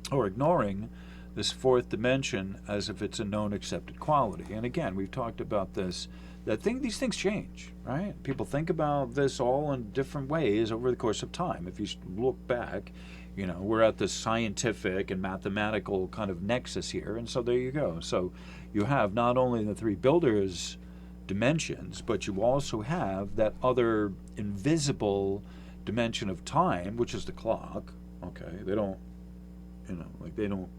or ignoring this fourth dimension as if it's a known accepted quality. And again, we've talked about this, these things change, right? People think about this all in different ways over the course of time. If you look back, we're at this scientific and mathematical kind of nexus here, and so there you go. So you have not only the three builders dimensions, but you also have that other invisible dimension of time, which is the clock. Okay,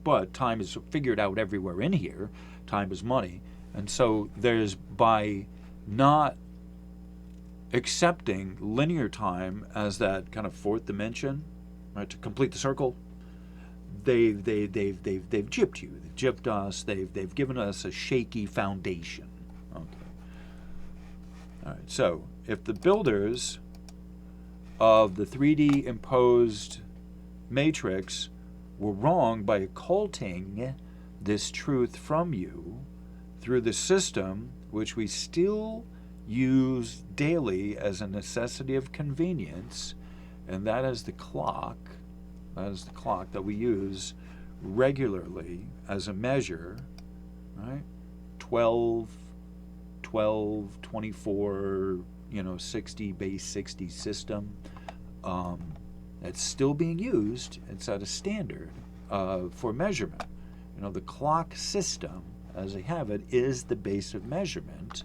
but time is figured out everywhere in here. Time is money. And so there's, by not accepting linear time as that kind of fourth dimension, right, to complete the circle, they've gypped you. They've gypped us. They've given us a shaky foundation. Okay. All right. So if the builders of the 3D imposed matrix were wrong by occulting this truth from you through the system which we still use daily as a necessity of convenience, and that is the clock. That is the clock that we use regularly as a measure, right? 12, 24, 60, base 60 system. That's still being used. It's at a standard for measurement. The clock system, as they have it, is the base of measurement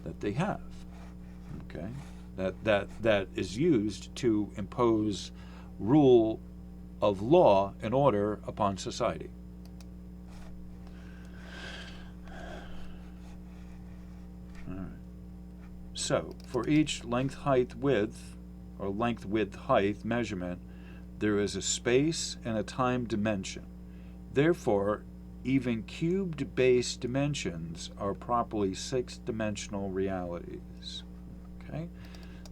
that they have. Okay, that is used to impose rule of law and order upon society. All right. So for each length, height, width, or length, width, height measurement, there is a space and a time dimension. Therefore, even cubed base dimensions are properly six-dimensional realities. Okay?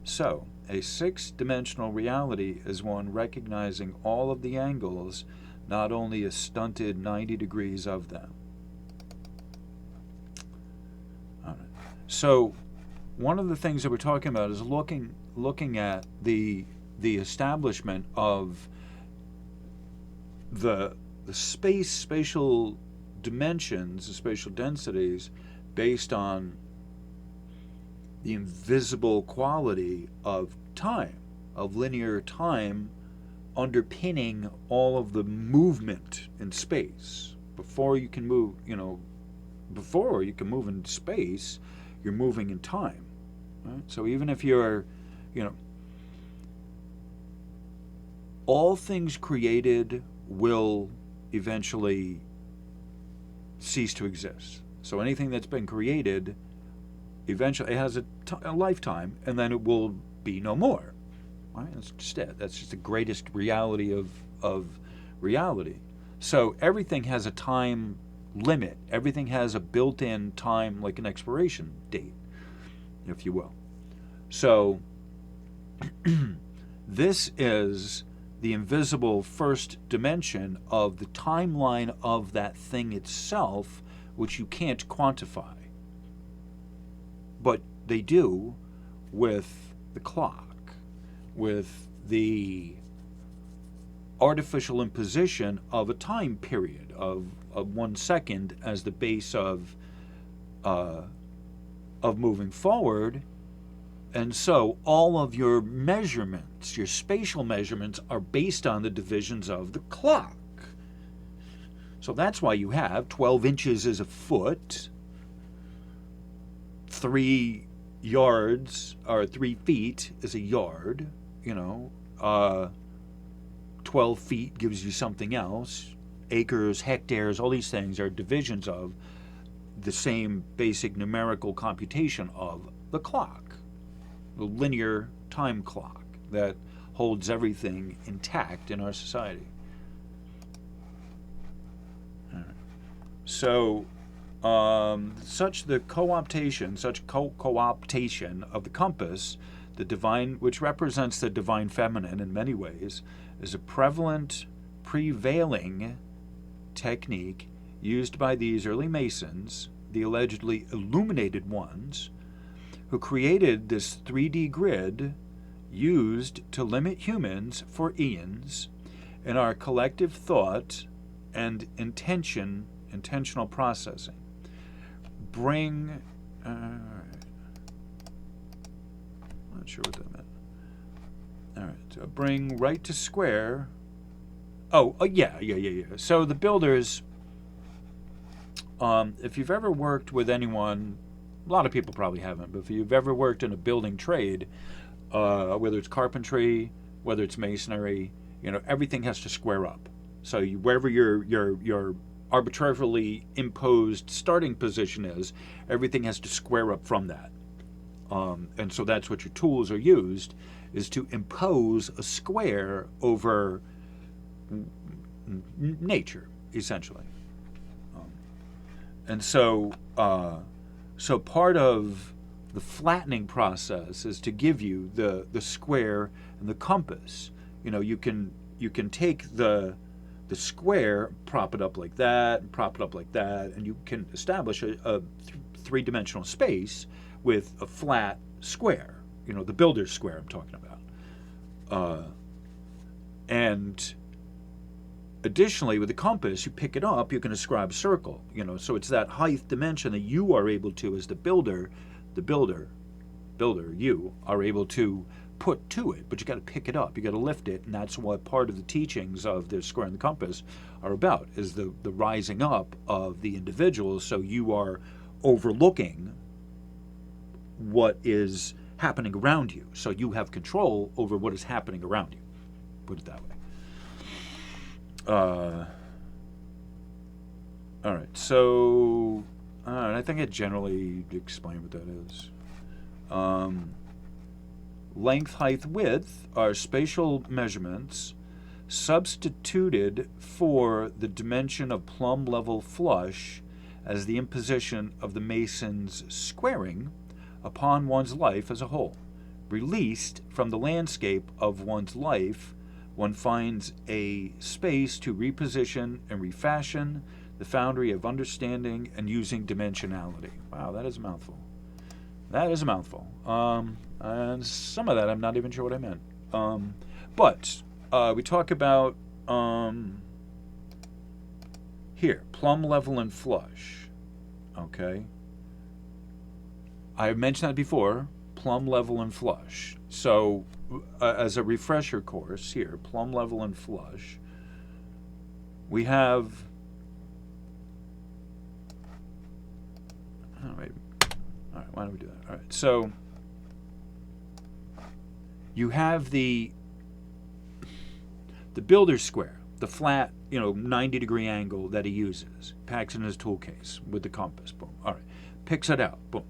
So, a six-dimensional reality is one recognizing all of the angles, not only a stunted 90 degrees of them. All right. So, one of the things that we're talking about is looking at the establishment of the spatial dimensions, the spatial densities, based on the invisible quality of time, of linear time, underpinning all of the movement in space. Before you can move in space, you're moving in time. Right? So even if you're, all things created will eventually cease to exist. So anything that's been created, eventually it has a lifetime, and then it will be no more. Right? That's just it. That's just the greatest reality of reality. So everything has a time limit. Everything has a built-in time, like an expiration date, if you will. So this is the invisible first dimension of the timeline of that thing itself, which you can't quantify. But they do with the clock, with the artificial imposition of a time period of 1 second as the base of moving forward. And so all of your measurements, your spatial measurements, are based on the divisions of the clock. So that's why you have 12 inches is a foot, 3 yards or 3 feet is a yard, 12 feet gives you something else. Acres, hectares, all these things are divisions of the same basic numerical computation of the clock. The linear time clock that holds everything intact in our society. All right. So, such co-optation of the compass, the divine, which represents the divine feminine in many ways, is a prevalent, prevailing technique used by these early Masons, the allegedly illuminated ones, who created this 3D grid used to limit humans for eons in our collective thought and intentional processing. Bring, not sure what that meant. All right, so bring right to square. Yeah. So the builders, if you've ever worked with anyone, a lot of people probably haven't, but if you've ever worked in a building trade, whether it's carpentry, whether it's masonry, everything has to square up. So wherever your arbitrarily imposed starting position is, everything has to square up from that. And so that's what your tools are used, is to impose a square over nature, essentially. And so part of the flattening process is to give you the square and the compass. You can take the square, prop it up like that, and prop it up like that, and you can establish a three-dimensional space with a flat square. The builder's square I'm talking about. And additionally, with the compass, you pick it up, you can ascribe circle. So it's that height dimension that you are able to, as the builder, you are able to put to it, but you got to pick it up, you got to lift it, and that's what part of the teachings of the square and the compass are about, is the rising up of the individual, so you are overlooking what is happening around you, so you have control over what is happening around you, put it that way. All right, so I think I generally explained what that is. Length, height, width are spatial measurements substituted for the dimension of plumb level flush as the imposition of the Mason's squaring upon one's life as a whole. Released from the landscape of one's life, one finds a space to reposition and refashion the foundry of understanding and using dimensionality. Wow, that is a mouthful. That is a mouthful. And some of that I'm not even sure what I meant. But we talk about here, plumb, level, and flush. Okay. I mentioned that before, plumb, level, and flush. So as a refresher course here, plumb, level, and flush, we have, all right, why don't we do that? All right, so you have the builder's square, the flat, 90-degree angle that he uses, packs in his tool case with the compass, boom, all right, picks it out, boom,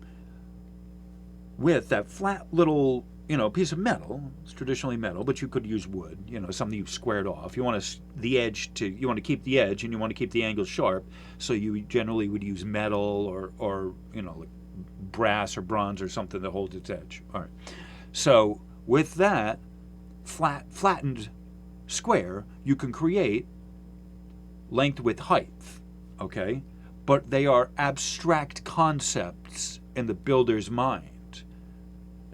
with that flat little, piece of metal. It's traditionally metal, but you could use wood, something you've squared off. You want to keep the edge, and you want to keep the angle sharp, so you generally would use metal or like brass or bronze or something that holds its edge. All right. So with that flattened square, you can create length, width, height, okay? But they are abstract concepts in the builder's mind.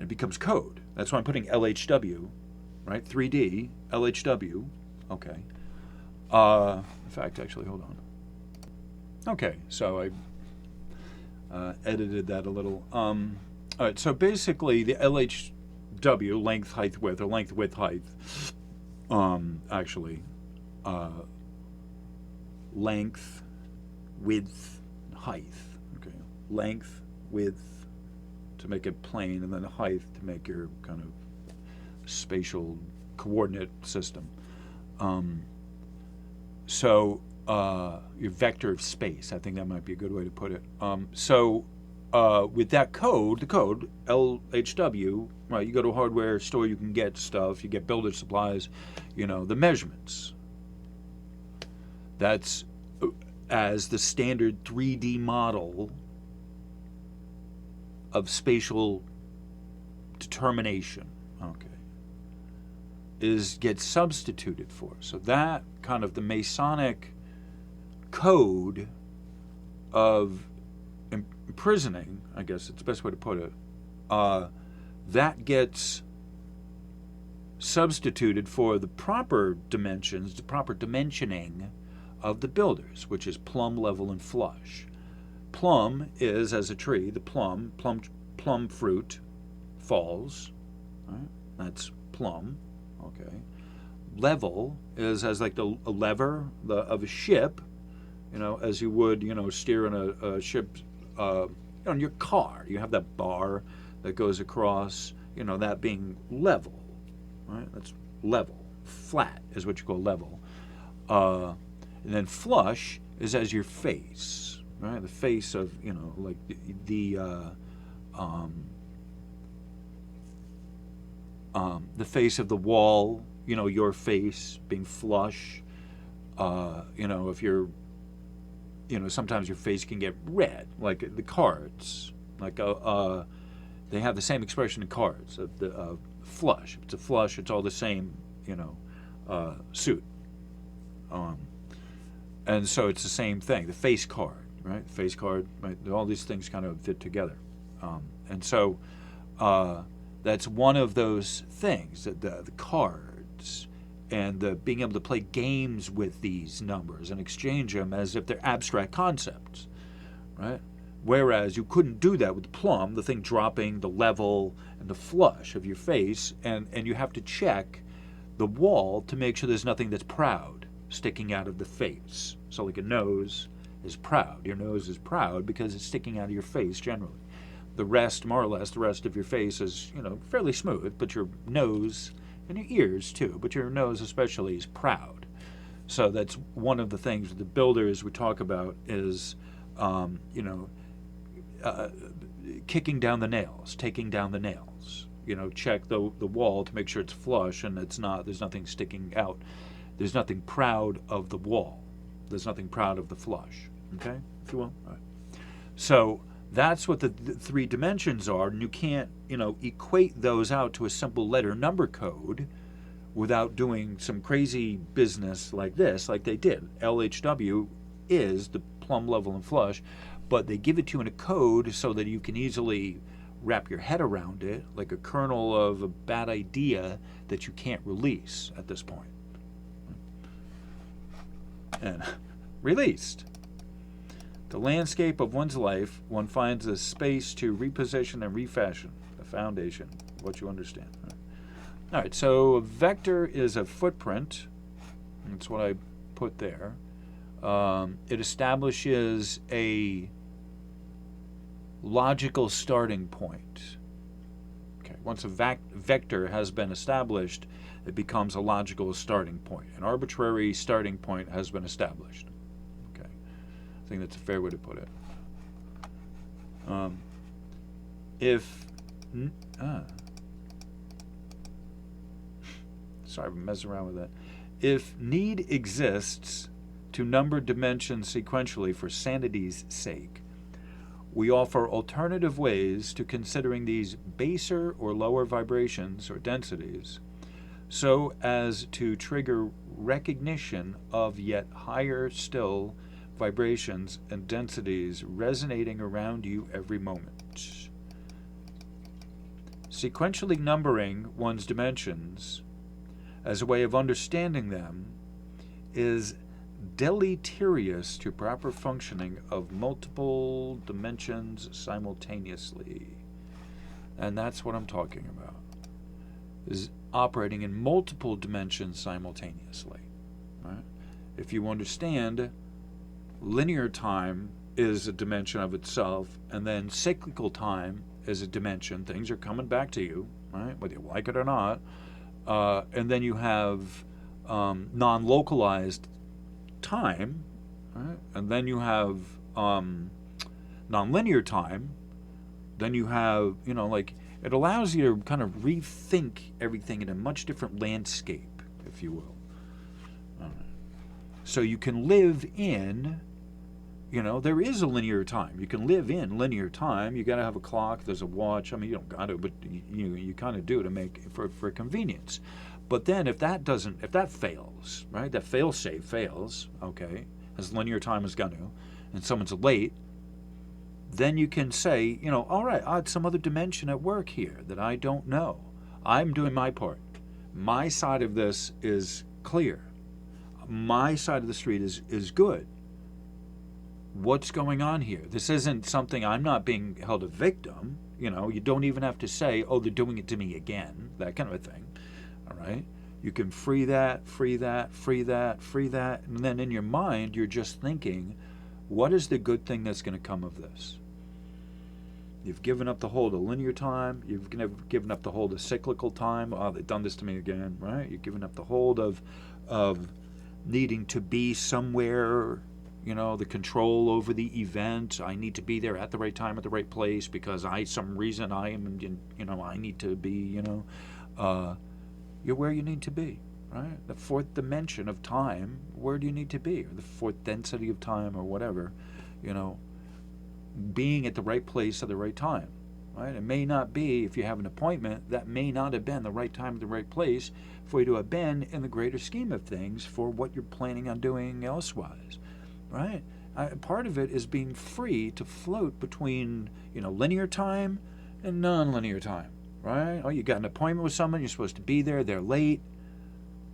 It becomes code. That's why I'm putting LHW, right? 3D, LHW. Okay. In fact, actually, hold on. Okay, so I edited that a little. All right, so basically the LHW, length, height, width, or length, width, height, actually, length, width, height. Okay, length, width to make it plain, and then height to make your kind of spatial coordinate system. Your vector of space, I think that might be a good way to put it. With that code, the code, LHW, right, you go to a hardware store, you can get stuff, you get builder supplies, the measurements. That's as the standard 3D model of spatial determination, okay, gets substituted for. So that kind of the Masonic code of imprisoning, I guess it's the best way to put it, that gets substituted for the proper dimensions, the proper dimensioning of the builders, which is plumb, level, and flush. Plumb is, as a tree, the plum fruit falls, right? That's plumb, okay. Level is as like a lever of a ship, as you would, steering a ship, in your car. You have that bar that goes across, that being level, right? That's level. Flat is what you call level. And then flush is as your face, right? The face of, like the face of the wall, your face being flush. If you're, sometimes your face can get red, like the cards. Like they have the same expression in cards. The flush. If it's a flush, it's all the same, suit. And so it's the same thing. The face card, right? The face card, right? All these things kind of fit together. And so that's one of those things, the cards, and the being able to play games with these numbers and exchange them as if they're abstract concepts, right? Whereas you couldn't do that with the plumb, the thing dropping, the level, and the flush of your face, and you have to check the wall to make sure there's nothing that's proud sticking out of the face. So like a nose is proud. Your nose is proud because it's sticking out of your face generally. The rest, more or less, the rest of your face is, fairly smooth, but your nose, and your ears too, but your nose especially is proud. So that's one of the things the builders we talk about is, kicking down the nails, taking down the nails. Check the wall to make sure it's flush and there's nothing sticking out. There's nothing proud of the wall. There's nothing proud of the flush. Okay, if you will. All right. So that's what the three dimensions are, and you can't, equate those out to a simple letter number code without doing some crazy business like this, like they did. LHW is the plumb, level, and flush, but they give it to you in a code so that you can easily wrap your head around it, like a kernel of a bad idea that you can't release at this point. And released. The landscape of one's life, one finds a space to reposition and refashion, the foundation, what you understand. All right, so a vector is a footprint. That's what I put there. It establishes a logical starting point. Okay, once a vector has been established, it becomes a logical starting point. An arbitrary starting point has been established. Okay, I think that's a fair way to put it. Sorry, I'm messing around with that. If need exists to number dimensions sequentially for sanity's sake, we offer alternative ways to considering these baser or lower vibrations or densities so as to trigger recognition of yet higher still vibrations and densities resonating around you every moment. Sequentially numbering one's dimensions as a way of understanding them is deleterious to proper functioning of multiple dimensions simultaneously. And that's what I'm talking about, is operating in multiple dimensions simultaneously. Right? If you understand linear time is a dimension of itself, and then cyclical time is a dimension, things are coming back to you, right? Whether you like it or not. And then you have non-localized time, right? And then you have non-linear time. Then you have, like, it allows you to kind of rethink everything in a much different landscape, if you will. So you can live in, there is a linear time. You can live in linear time. You got to have a clock. There's a watch. I mean, you don't got to, but you kind of do to make for convenience. But then if that fails, right? That fail-safe fails, okay, as linear time is going to, and someone's late, then you can say, all right, I had some other dimension at work here that I don't know. I'm doing my part. My side of this is clear. My side of the street is good. What's going on here? This isn't something, I'm not being held a victim. You don't even have to say, oh, they're doing it to me again, that kind of a thing. All right? You can free that, and then in your mind, you're just thinking, what is the good thing that's going to come of this? You've given up the hold of linear time. You've given up the hold of cyclical time. Oh, they've done this to me again, right? You've given up the hold of needing to be somewhere, the control over the event. I need to be there at the right time, at the right place, because I need to be, you're where you need to be, right? The fourth dimension of time, where do you need to be? Or the fourth density of time, or whatever, being at the right place at the right time, right? It may not be, if you have an appointment, that may not have been the right time at the right place for you to have been in the greater scheme of things for what you're planning on doing elsewise, right? Part of it is being free to float between, linear time and non-linear time, right? Oh, you got an appointment with someone, you're supposed to be there, they're late.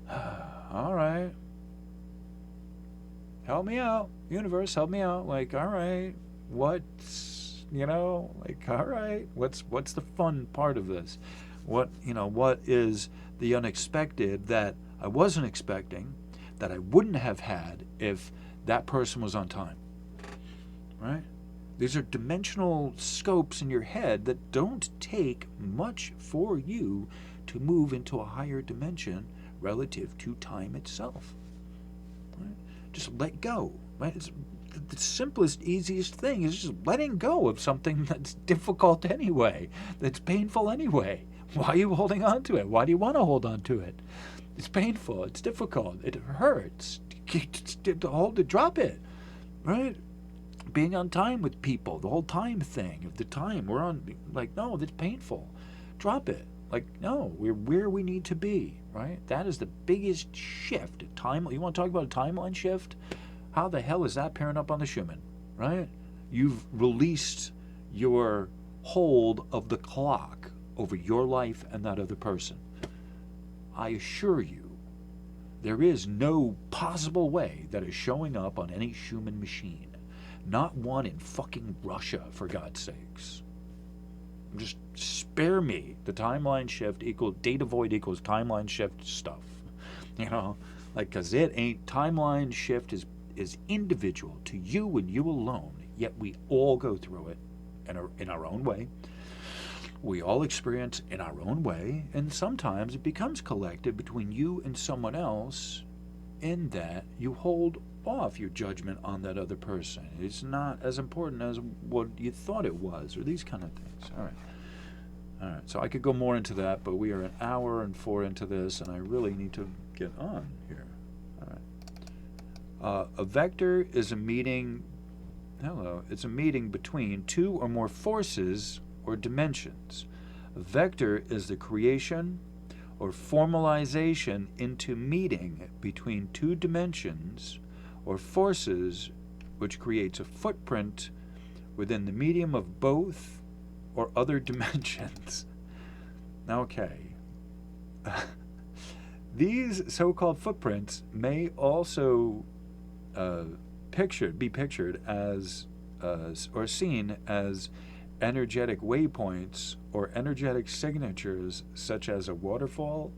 All right. Help me out, universe, help me out. Like, all right, what's, all right, what's the fun part of this? What is the unexpected that I wasn't expecting, that I wouldn't have had if that person was on time, right? These are dimensional scopes in your head that don't take much for you to move into a higher dimension relative to time itself. Right? Just let go. Right? It's the simplest, easiest thing is just letting go of something that's difficult anyway, that's painful anyway. Why are you holding on to it? Why do you want to hold on to it? It's painful. It's difficult. It hurts. Drop it, right? Being on time with people, the whole time thing of the time we're on, no, that's painful. Drop it. No, we're where we need to be, right? That is the biggest shift. Time. You want to talk about a timeline shift? How the hell is that pairing up on the Schumann, right? You've released your hold of the clock over your life and that other person. I assure you, there is no possible way that is showing up on any Schumann machine. Not one in fucking Russia, for God's sakes. Just spare me the timeline shift data void equals timeline shift stuff. Because it ain't. Timeline shift is individual to you and you alone, yet we all go through it in our own way. We all experience in our own way, and sometimes it becomes collective between you and someone else, in that you hold off your judgment on that other person. It's not as important as what you thought it was, or these kind of things. All right, so I could go more into that, but we are an hour and 4 into this, and I really need to get on here. All right. A vector is a meeting. It's a meeting between two or more forces or dimensions. A vector is the creation or formalization into meeting between two dimensions or forces, which creates a footprint within the medium of both or other dimensions. Okay. These so-called footprints may also uh, be pictured as or seen as energetic waypoints or energetic signatures, such as a waterfall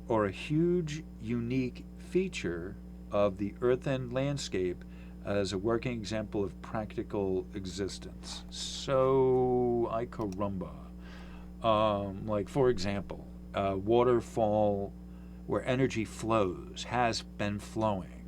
or a huge, unique feature of the earthen landscape as a working example of practical existence. So, I carumba. Like, for example, a waterfall where energy flows, has been flowing,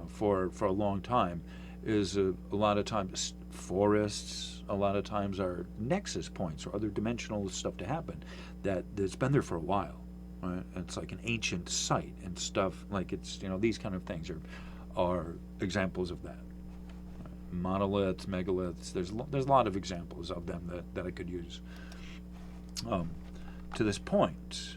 for a long time, is a lot of times forests, a lot of times are nexus points or other dimensional stuff to happen that's been there for a while. Right? It's like an ancient site and stuff. Like it's these kind of things are examples of that. Monoliths, megaliths. There's a lot of examples of them that I could use. To this point,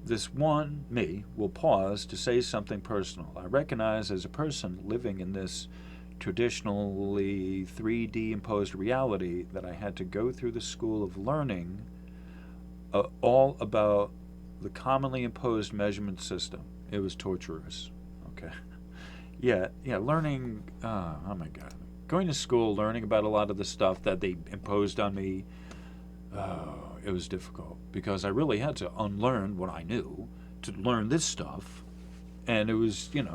this one, me, will pause to say something personal. I recognize as a person living in this traditionally 3D imposed reality that I had to go through the school of learning all about the commonly imposed measurement system. It was torturous. Okay. Yeah, learning, oh my God. Going to school, learning about a lot of the stuff that they imposed on me, it was difficult because I really had to unlearn what I knew to learn this stuff. And it was, it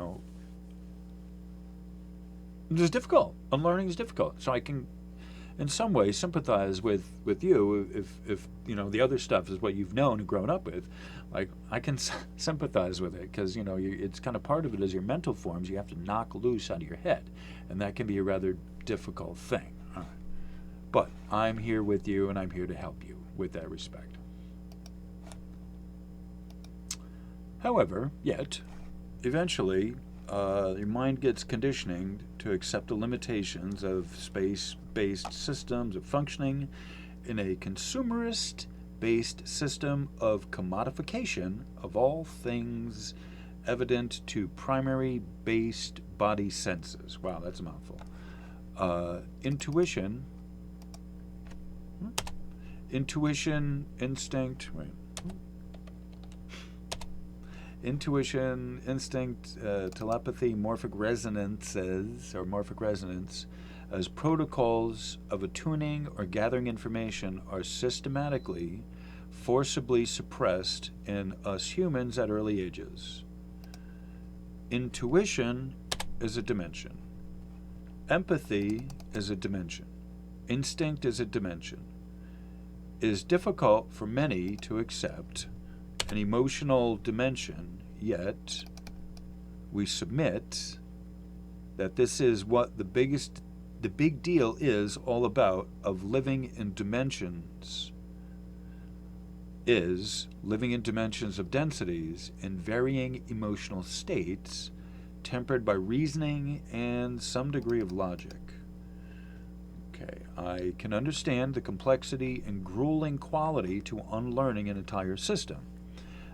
was difficult. Unlearning is difficult. So I can, in some ways, sympathize with you if the other stuff is what you've known and grown up with. Like, I can sympathize with it because, it's kind of part of it is your mental forms you have to knock loose out of your head. And that can be a rather difficult thing. All right. But I'm here with you and I'm here to help you with that respect. However, yet, eventually, your mind gets conditioning to accept the limitations of space-based systems of functioning in a consumerist-based system of commodification of all things evident to primary-based body senses. Wow, that's a mouthful. Intuition, instinct, intuition, instinct, telepathy, morphic resonance as protocols of attuning or gathering information are systematically, forcibly suppressed in us humans at early ages. Intuition is a dimension. Empathy is a dimension. Instinct is a dimension. It is difficult for many to accept an emotional dimension, yet we submit that this is what the big deal is all about of living in dimensions of densities in varying emotional states tempered by reasoning and some degree of logic. Okay, I can understand the complexity and grueling quality to unlearning an entire system.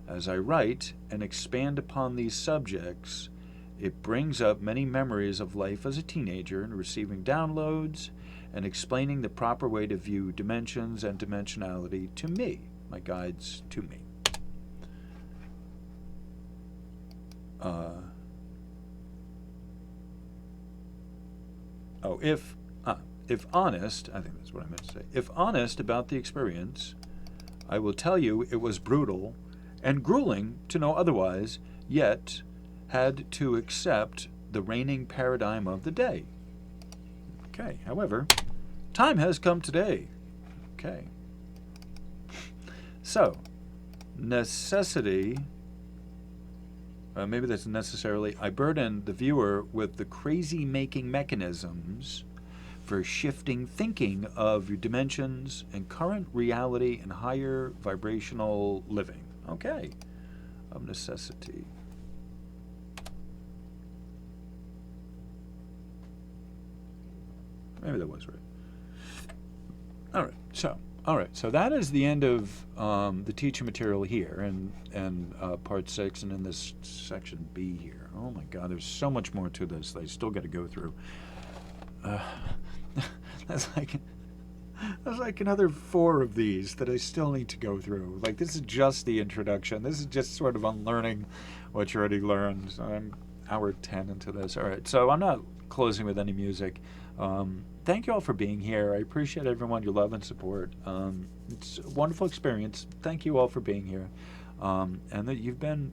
As I write and expand upon these subjects, it brings up many memories of life as a teenager and receiving downloads and explaining the proper way to view dimensions and dimensionality to me, my guides to me. If honest, I think that's what I meant to say. If honest about the experience, I will tell you it was brutal and grueling to know otherwise, yet had to accept the reigning paradigm of the day. Okay, however, time has come today. Okay. So, necessity, maybe that's necessarily, I burden the viewer with the crazy-making mechanisms for shifting thinking of your dimensions and current reality and higher vibrational living. Okay, of necessity. Maybe that was right. All right. So that is the end of the teaching material here, and part 6, and in this section B here. Oh my God, there's so much more to this that I still got to go through. That's like There's like another 4 of these that I still need to go through. Like, this is just the introduction. This is just sort of unlearning what you already learned. So I'm hour 10 into this. All right, so I'm not closing with any music. Thank you all for being here. I appreciate everyone, your love and support. It's a wonderful experience. Thank you all for being here. And that you've been,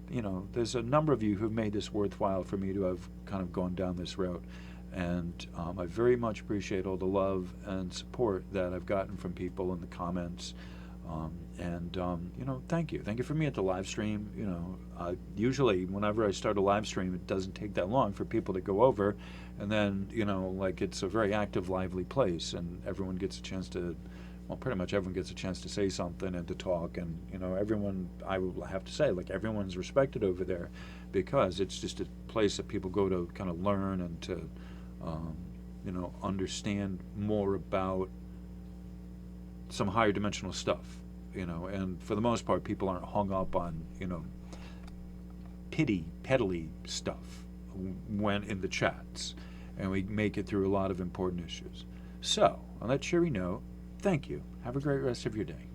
there's a number of you who've made this worthwhile for me to have kind of gone down this route. And I very much appreciate all the love and support that I've gotten from people in the comments. Thank you. Thank you for me at the live stream. Usually whenever I start a live stream, it doesn't take that long for people to go over. And then, it's a very active, lively place, and everyone gets a chance to, well, pretty much everyone gets a chance to say something and to talk. And, everyone, I will have to say, like, everyone's respected over there because it's just a place that people go to kind of learn and to, understand more about some higher dimensional stuff, and for the most part, people aren't hung up on, peddly stuff when in the chats, and we make it through a lot of important issues. So, on that cheery note, thank you. Have a great rest of your day.